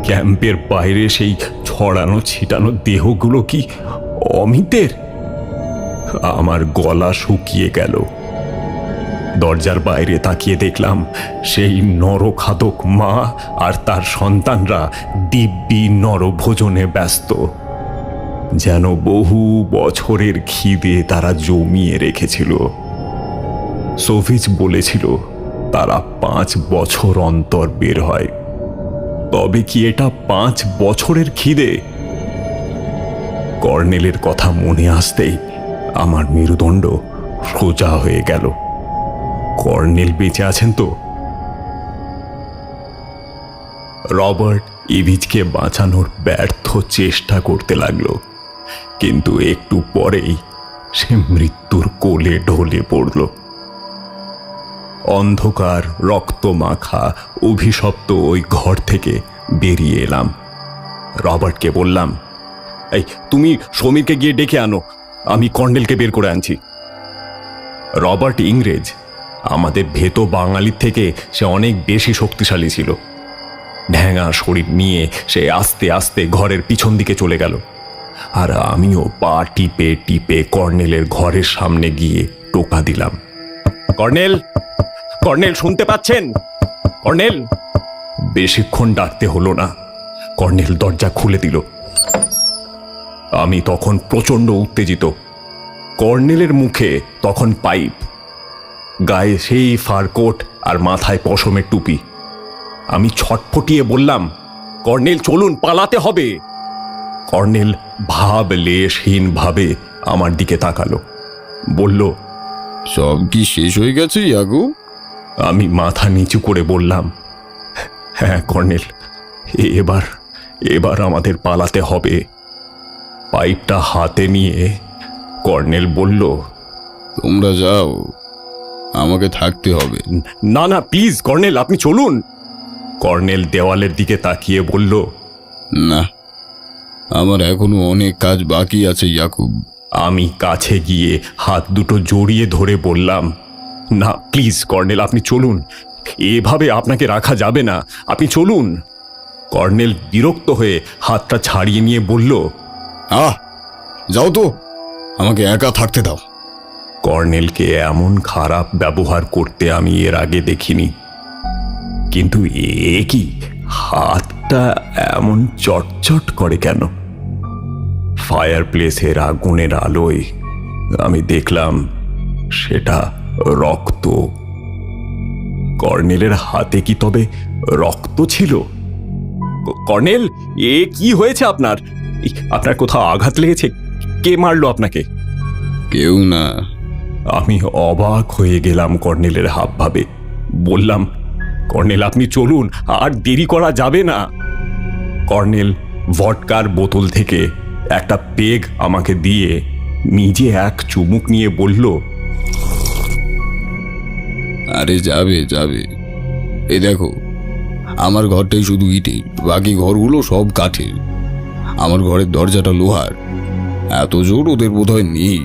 ক্যাম্পের বাইরে সেই ছড়ানো ছিটানো দেহগুলো কি অমিতের? আমার গলা শুকিয়ে গেল। দরজার বাইরে তাকিয়ে দেখলাম সেই নরখাদক মা আর তার সন্তানরা দিব্যি নরভোজনে ব্যস্ত। যেন বহু বছরের খিদে তারা জমিয়ে রেখেছিল। সোভিচ বলেছিল তারা 5 বছর অন্তর বের হয়। তবে কি এটা 5 বছরের খিদে? কর্নেলের কথা মনে আসতেই আমার মেরুদণ্ড সোজা হয়ে গেল। কর্নেল বেঁচে আছেন তো? রবার্ট ইভিজকে বাঁচানোর ব্যর্থ চেষ্টা করতে লাগলো, কিন্তু একটু পরেই সে মৃত্যুর কোলে ঢলে পড়ল। অন্ধকার রক্তমাখা অভিশপ্ত ওই ঘর থেকে বেরিয়ে এলাম। রবার্টকে বললাম, এই তুমি সমীরকে গিয়ে ডেকে আনো, আমি কর্নেলকে বের করে আনছি। রবার্ট ইংরেজ, আমাদের ভেতো বাঙালির থেকে সে অনেক বেশি শক্তিশালী ছিল। ঢ্যাঙা শরীর নিয়ে সে আস্তে আস্তে ঘরের পিছন দিকে চলে গেল। আর আমিও পা টিপে টিপে কর্নেলের ঘরের সামনে গিয়ে টোকা দিলাম। কর্নেল, কর্নেল শুনতে পাচ্ছেন? কর্নেল! বেশিক্ষণ ডাকতে হলো না, কর্নেল দরজা খুলে দিল। আমি তখন প্রচণ্ড উত্তেজিত। কর্নেলের মুখে তখন পাইপ, গায়ে সেই ফারকোট আর মাথায় পশমের টুপি। আমি ছটফটিয়ে বললাম, কর্নেল চলুন, পালাতে হবে। কর্নেল ভাবলেশহীনভাবে আমার দিকে তাকালো, বলল, সব কি শেষ হয়ে গেছে ইয়াকুব? আমি মাথা নিচু করে বললাম, হ্যাঁ কর্নেল, এবার এবার আমাদের পালাতে হবে। পাইপটা হাতে নিয়ে কর্নেল বলল, তোমরা যাও, আমাকে থাকতে হবে। না না প্লিজ কর্নেল, আপনি চলুন। কর্নেল দেওয়ালের দিকে তাকিয়ে বলল, না, আমার এখনো অনেক কাজ বাকি আছে ইয়াকুব। আমি কাছে গিয়ে হাত দুটো জড়িয়ে ধরে বললাম, না প্লিজ কর্নেল, আপনি চলুন, এভাবে আপনাকে রাখা যাবে না, আপনি চলুন। কর্নেল বিরক্ত হয়ে হাতটা ছাড়িয়ে নিয়ে বলল, যাও তো, আমাকে একা থাকতে দাও। কর্নেলকে এমন খারাপ ব্যবহার করতে আমি এর আগে দেখিনি, কিন্তু এ কি, হাতটা এমন চটচট করে কেন? ফায়ার প্লেসের আগুনের আলোয় আমি দেখলাম সেটা রক্ত। কর্নেলের হাতে কি তবে রক্ত ছিল? কর্নেল, এ কি হয়েছে আপনার? আপনার কোথাও আঘাত লেগেছে? কে মারলো আপনাকে? কেউ না। আমি অবাক হয়ে গেলাম কর্নেলের হাবভাবে। বললাম, কর্নেল আপনি চলুন, আর দেরি করা যাবে না। কর্নেল ভডকার বোতল থেকে একটা পেগ আমাকে দিয়ে নিজে এক চুমুক নিয়ে বলল, আরে যাবে যাবে, এই দেখো, আমার ঘরটাই শুধু ইটের, বাকি ঘরগুলো সব কাঠের। আমার ঘরের দরজাটা লোহার, এত জোর ওদের বোধহয় নেই।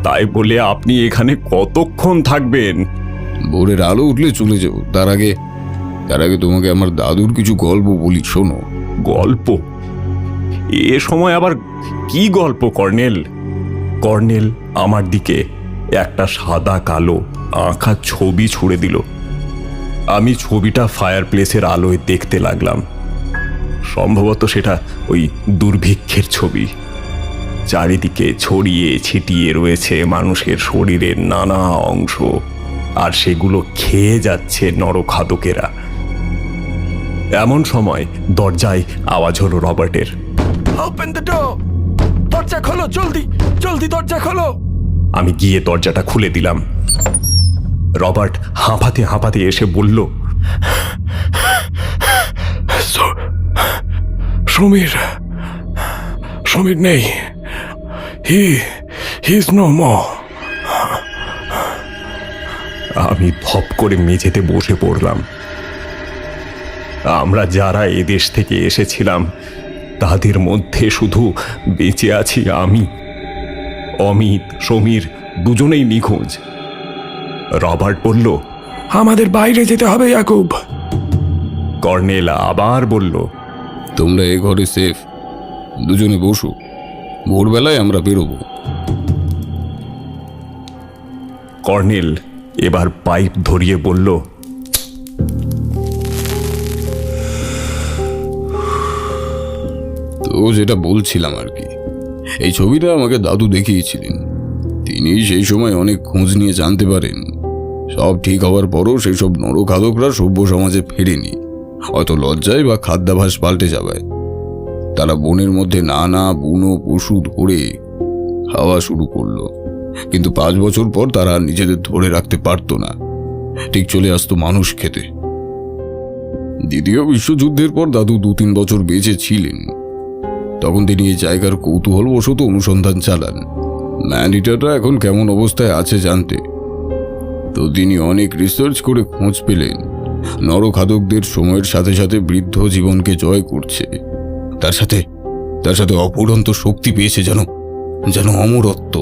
তাই বলে আপনি এখানে কতক্ষণ থাকবেন? ভোরের আলো উঠলে চলে যাও। তার আগে তোমাকে আমার দাদুর কিছু গল্প বলি, শোনো। গল্প? এ সময় আবার কি গল্প কর্নেল? কর্নেল আমার দিকে একটা সাদা কালো আঁকা ছবি ছুঁড়ে দিল। আমি ছবিটা ফায়ার প্লেসের আলোয় দেখতে লাগলাম। সম্ভবত সেটা ওই দুর্ভিক্ষের ছবি। চারিদিকে ছড়িয়ে ছিটিয়ে রয়েছে মানুষের শরীরের নানা অংশ, আর সেগুলো খেয়ে যাচ্ছে নরখাদকেরা। এমন সময় দরজায় আওয়াজ হলো রবার্টের। ওপেন দ্য ডোর, দরজা খোলো, জলদি জলদি দরজা খোলো। আমি গিয়ে দরজাটা খুলে দিলাম। রবার্ট হাঁপাতে হাঁপাতে এসে বলল, সমীর, সমীর নেই, হি ইজ নো মোর। আমি ধপ করে মেঝেতে বসে পড়লাম। আমরা যারা এদেশ থেকে এসেছিলাম তাদের মধ্যে শুধু বেঁচে আছি আমি। অমিত, সমীর দুজনেই নিখোঁজ। রবার্ট বলল, আমাদের বাইরে যেতে হবে ইয়াকুব। কর্নেল আবার বলল, তোমরা এ ঘরে সেফ, দুজনে বসো, ভোরবেলায় আমরা বেরোবো। কর্নেল এবার পাইপ ধরিয়ে বলল, তো যেটা বলছিলাম আর কি, এই ছবিটা আমাকে দাদু দেখিয়েছিলেন। তিনি সেই সময় অনেক খোঁজ নিয়ে জানতে পারেন সব ঠিক হওয়ার পরও সেই সব নরখাদকরা সভ্য সমাজে ফেরেনি, হয়তো লজ্জায় বা খাদ্যাভ্যাস পাল্টে যাবে। তারা বনের মধ্যে নানা বুনো পশু ধরে খাওয়া শুরু করলো, কিন্তু 5 বছর পর তারা নিজেদের ধরে রাখতে পারতো না, ঠিক চলে আসতো মানুষ খেতে। দ্বিতীয় বিশ্বযুদ্ধের পর দাদু 2-3 বছর বেঁচে ছিলেন। তখন তিনি এই জায়গার কৌতূহলবশত অনুসন্ধান চালান, ম্যানিটাটা এখন কেমন অবস্থায় আছে জানতে। তো তিনি অনেক রিসার্চ করে খোঁজ পেলেন নরখাদকদের সময়ের সাথে সাথে বৃদ্ধ জীবনকে জয় করছে, তার সাথে অপূরন্ত শক্তি পেয়েছে, যেন অমরত্ব।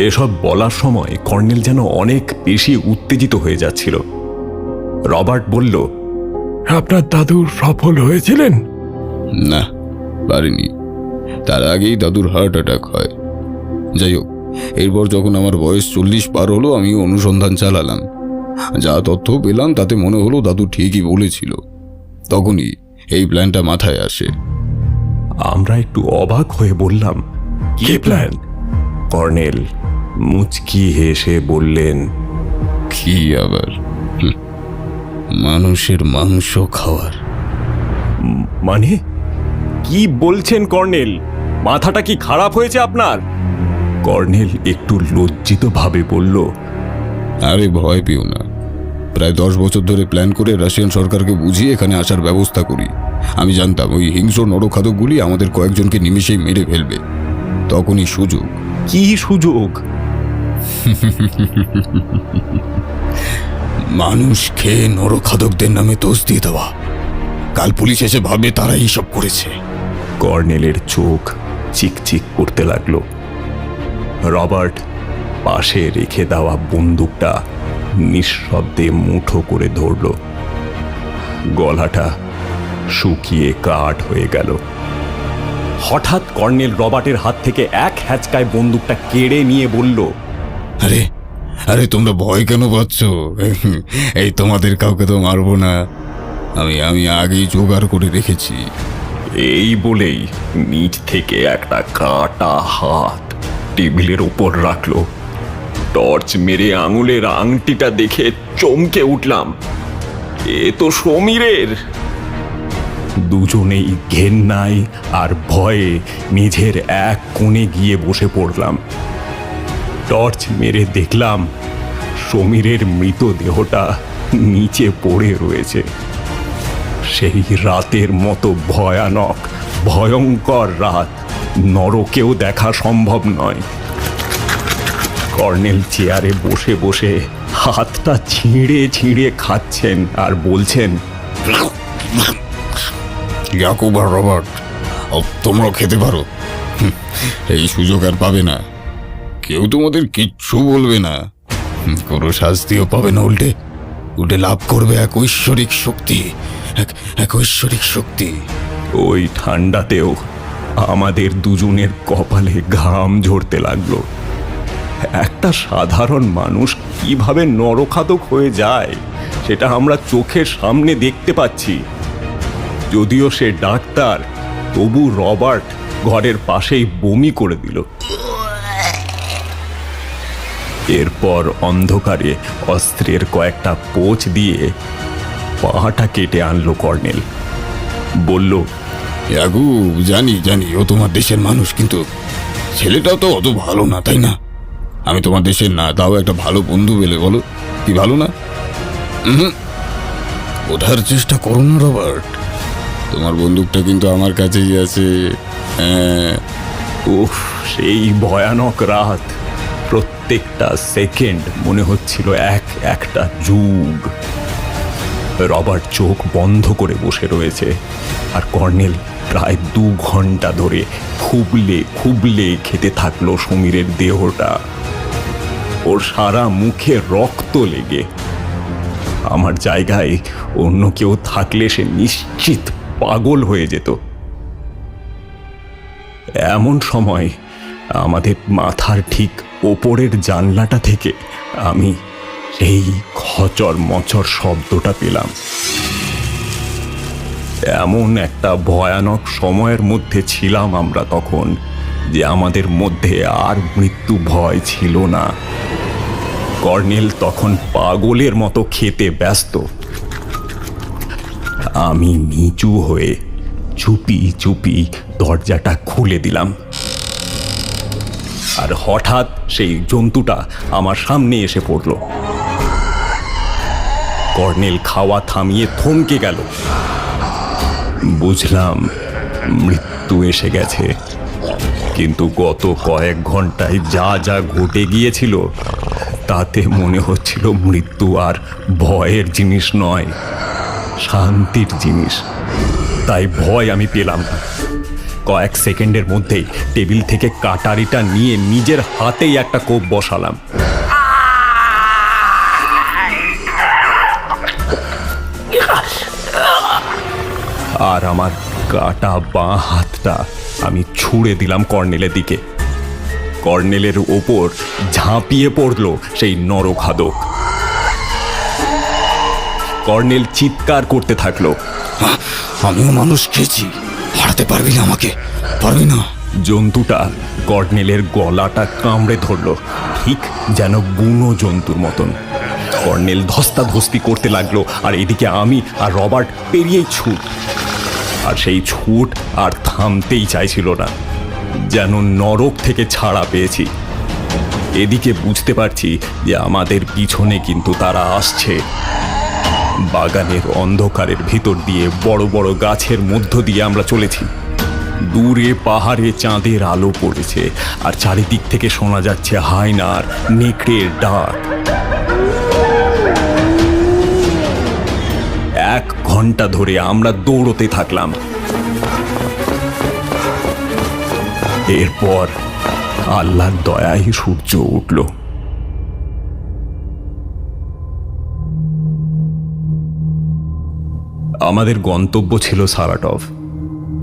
এসব বলার সময় কর্নেল যেন অনেক বেশি উত্তেজিত হয়ে যাচ্ছিল। রবার্ট বলল, আপনার দাদু সফল হয়েছিলেন? না, পারিনি। তার আগেই দাদুর হার্ট অ্যাটাক হয়। যাই হোক, এরপর যখন আমার বয়স 40 পার হলো, আমি অনুসন্ধান চালালাম। যা তথ্য পেলাম তাতে মনে হলো দাদু ঠিকই বলেছিল। তখনই এই প্ল্যানটা মাথায় আসে। আমরা একটু অবাক হয়ে বললাম, কি প্ল্যান? কর্নেল মুচকি হেসে বললেন, কি আবার? মানুষের মাংস খাওয়ার। মানে কি বলছেন কর্নেল? মাথাটা কি খারাপ হয়েছে আপনার? কর্নেল একটু লজ্জিত ভাবে বলল, আরে ভয় পেও না। প্রায় 10 বছর ধরে প্ল্যান করে রাশিয়ান সরকারকে বুঝিয়ে এখানে আসার ব্যবস্থা করি। আমি জানতাম ওই হিংস্র নরখাদকগুলি আমাদের কয়েকজনকে নিমেষেই মেরে ফেলবে। তখনই সুযোগ। কি সুযোগ? মানুষ খেয়ে নরখাদকদের নামে দোষ দিয়ে দেওয়া। কাল পুলিশ এসে ভাববে তারাই এইসব করেছে। কর্নেলের চোখ চিকচিক করতে লাগলো। রবার্ট পাশে রেখে দেওয়া বন্দুকটা নিঃশব্দে মুঠো করে ধরল। গলাটা শুকিয়ে কাঠ হয়ে গেল। হঠাৎ কর্নেল রবার্টের হাত থেকে এক হ্যাচকায় বন্দুকটা কেড়ে নিয়ে বলল, আরে আরে তোমরা ভয় কেন পাচ্ছ? এই তোমাদের কাউকে তো মারবো না। আমি আগেই জোগাড় করে রেখেছি। এই বলেই নিচ থেকে একটা কাটা হাত টেবিলের উপর রাখলো। টর্চ মেরে আঙুলের আংটিটা দেখে চমকে উঠলাম। এ তো সমীরের। দুজনেই ঘেন্নায় আর ভয়ে নিজের এক কোণে গিয়ে বসে পড়লাম। টর্চ মেরে দেখলাম সমীরের মৃতদেহটা নিচে পড়ে রয়েছে। সেই রাতের মতো ভয়ঙ্কর রাত নরকেও দেখা সম্ভব নয়। কর্নেল চেয়ারে বসে বসে হাতটা ছিঁড়ে ছিঁড়ে খাচ্ছেন আর বলছেন, ইয়াকুব আর রবার্ট, তোমরা খেতে পারো। এই সুযোগ আর পাবে না। কেউ তোমাদের কিচ্ছু বলবে না। কোনো শাস্তিও পাবে না। উল্টে লাভ করবে এক ঐশ্বরিক শক্তি। এক ঐশ্বরিক শক্তি। ওই ঠান্ডাতেও আমাদের দুজনের কপালে ঘাম ঝরতে লাগলো। একটা সাধারণ মানুষ কিভাবে নরখাদক হয়ে যায় সেটা আমরা চোখের সামনে দেখতে পাচ্ছি। যদিও সে ডাক্তার, তবু রবার্ট ঘরের পাশেই বমি করে দিল। এরপর অন্ধকারে অস্ত্রের কয়েকটা পোঁচ দিয়ে পাটা কেটে আনলো কর্নেল। বলল, ইয়াকুব, জানি ও তোমার দেশের মানুষ, কিন্তু ছেলেটাও তো অত ভালো না, তাই না? আমি তোমার দেশের না, তাও একটা ভালো বন্ধু পেলে বলো কি ভালো না? ওঠার চেষ্টা করো না রবার্ট। তোমার বন্দুকটা কিন্তু আমার কাছেই আছে। উফ, সেই ভয়ানক রাত। প্রত্যেকটা সেকেন্ড মনে হচ্ছিল একটা যুগ। রবার্ট চোখ বন্ধ করে বসে রয়েছে, আর কর্নেল প্রায় 2 ঘন্টা ধরে খুবলে খেতে থাকলো সমীরের দেহটা। ওর সারা মুখে রক্ত লেগে। আমার জায়গায় অন্য কেউ থাকলে সে নিশ্চিত পাগল হয়ে যেত। এমন সময় আমাদের মাথার ঠিক ওপরের জানলাটা থেকে আমি সেই খচর মচর শব্দটা পেলাম। এমন একটা ভয়ানক সময়ের মধ্যে ছিলাম আমরা তখন, যে আমাদের মধ্যে আর মৃত্যু ভয় ছিল না। কর্নেল তখন পাগলের মতো খেতে ব্যস্ত। আমি নিচু হয়ে চুপি দরজাটা খুলে দিলাম। আর হঠাৎ সেই জন্তুটা আমার সামনে এসে পড়ল। কর্নেল খাওয়া থামিয়ে থমকে গেল। বুঝলাম মৃত্যু এসে গেছে, কিন্তু গত কয়েক ঘন্টায় যা ঘটে গিয়েছিল তাতে মনে হচ্ছিল মৃত্যু আর ভয়ের জিনিস নয়, শান্তির জিনিস। তাই ভয় আমি পেলাম না। কয়েক সেকেন্ডের মধ্যেই টেবিল থেকে কাটারিটা নিয়ে নিজের হাতেই একটা কোপ বসালাম। আর আমার কাটা বাঁ হাতটা আমি ছুঁড়ে দিলাম কর্নেলের দিকে। কর্নেলের ওপর ঝাঁপিয়ে পড়ল সেই নরখাদক। কর্নেল চিৎকার করতে থাকলো, আমিও মানুষ খেয়েছি, হারাতে পারবি না আমাকে, পারবি না। জন্তুটা কর্নেলের গলাটা কামড়ে ধরল, ঠিক যেন বুনো জন্তুর মতন। কর্নেল ধস্তাধস্তি করতে লাগলো, আর এদিকে আমি আর রবার্ট পেরিয়েই ছুট। আর সেই ছুট আর থামতেই চাইছিল না, যেন নরক থেকে ছাড়া পেয়েছি। এদিকে বুঝতে পারছি যে আমাদের পিছনে কিন্তু তারা আসছে। বাগানের অন্ধকারের ভিতর দিয়ে বড় বড় গাছের মধ্য দিয়ে আমরা চলেছি। দূরে পাহাড়ে চাঁদের আলো পড়েছে, আর চারিদিক থেকে শোনা যাচ্ছে হায়নার নেকড়ের ডাক। 1 ঘন্টা ধরে আমরা দৌড়তে থাকলাম। এরপর আল্লাহর দয়ায় সূর্য উঠল। আমাদের গন্তব্য ছিল সারাটভ।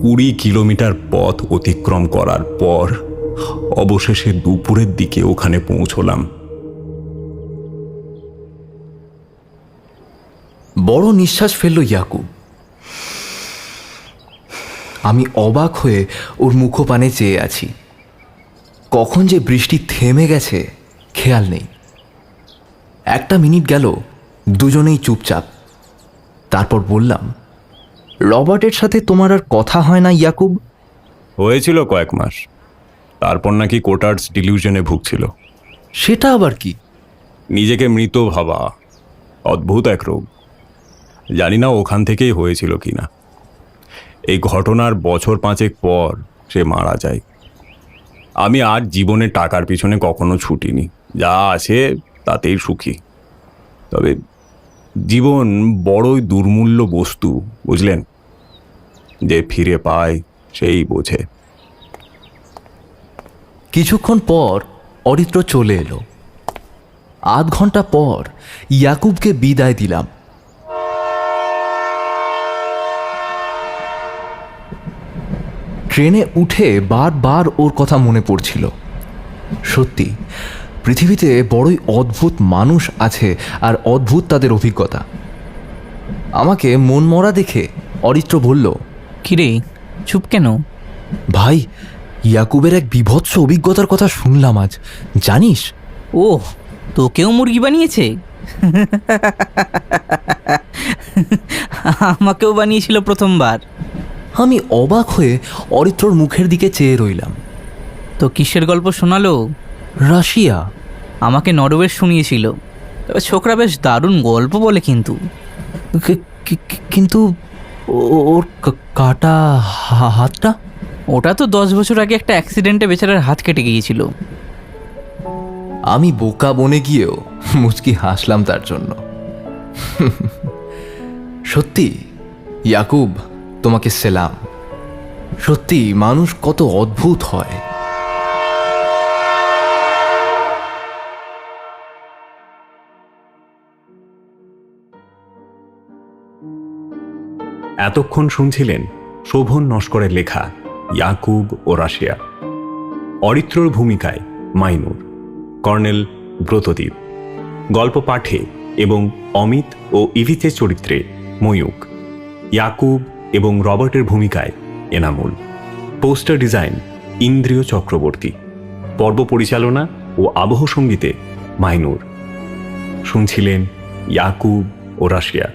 20 কিলোমিটার পথ অতিক্রম করার পর অবশেষে দুপুরের দিকে ওখানে পৌঁছলাম। বড় নিঃশ্বাস ফেলল ইয়াকুব। আমি অবাক হয়ে ওর মুখপানে চেয়ে আছি। কখন যে বৃষ্টি থেমে গেছে খেয়াল নেই। 1 মিনিট গেল, দুজনেই চুপচাপ। তারপর বললাম, রবার্টের সাথে তোমার আর কথা হয় না ইয়াকুব? হয়েছিল কয়েক মাস, তারপর নাকি কোটার্স ডিলিউশনে ভুগছিল। সেটা আবার কি? নিজেকে মৃত ভাবা, অদ্ভুত এক রোগ। জানি না ওখান থেকেই হয়েছিল কিনা। এই ঘটনার বছর 5 পর সে মারা যায়। আমি আর জীবনে টাকার পিছনে কখনো ছুটিনি, যা আছে তাতেই সুখী। তবে জীবন বড়ই দুর্মূল্য বস্তু, বুঝলেন? যে ফিরে পায় সেই বোঝে। কিছুক্ষণ পর অরিত্র চলে এলো। 8 ঘন্টা পর ইয়াকুবকে বিদায় দিলাম। ট্রেনে উঠে বারবার ওর কথা মনে পড়ছিল। সত্যি পৃথিবীতে বড়ই অদ্ভুত মানুষ আছে, আর অদ্ভুত তাদের অভিজ্ঞতা। আমাকে মনমরা দেখে অরিত্র বলল, কিরে চুপ কেন? ভাই, ইয়াকুবের এক বিভৎস অভিজ্ঞতার কথা শুনলাম আজ, জানিস? ও, তোকেও মুরগি বানিয়েছে? আমাকেও বানিয়েছিল প্রথমবার। আমি অবাক হয়ে অরিত্রর মুখের দিকে চেয়ে রইলাম। তো কিসের গল্প শোনালো? রাশিয়া। আমাকে নরওয়ের শুনিয়েছিল। তবে ছোকরা বেশ দারুণ গল্প বলে। কিন্তু ওর কাটা হাতটা? ওটা তো 10 বছর আগে একটা অ্যাক্সিডেন্টে বেচারার হাত কেটে গিয়েছিল। আমি বোকা বনে গিয়েও মুচকি হাসলাম তার জন্য। সত্যি ইয়াকুব, তোমাকে সেলাম। সত্যি মানুষ কত অদ্ভুত হয়। এতক্ষণ শুনছিলেন শোভন নস্করের লেখা ইয়াকুব ও রাশিয়া। অরিত্রর ভূমিকায় মাইনুর, কর্নেল ব্রতদীপ, গল্প পাঠে এবং অমিত ও ইভিচের চরিত্রে ময়ূক, ইয়াকুব এবং রবার্টের ভূমিকায় এনামুল, পোস্টার ডিজাইন ইন্দ্রিয় চক্রবর্তী, পর্ব পরিচালনা ও আবহ সঙ্গীতে মাইনুর। শুনছিলেন ইয়াকুব ও রাশিয়া।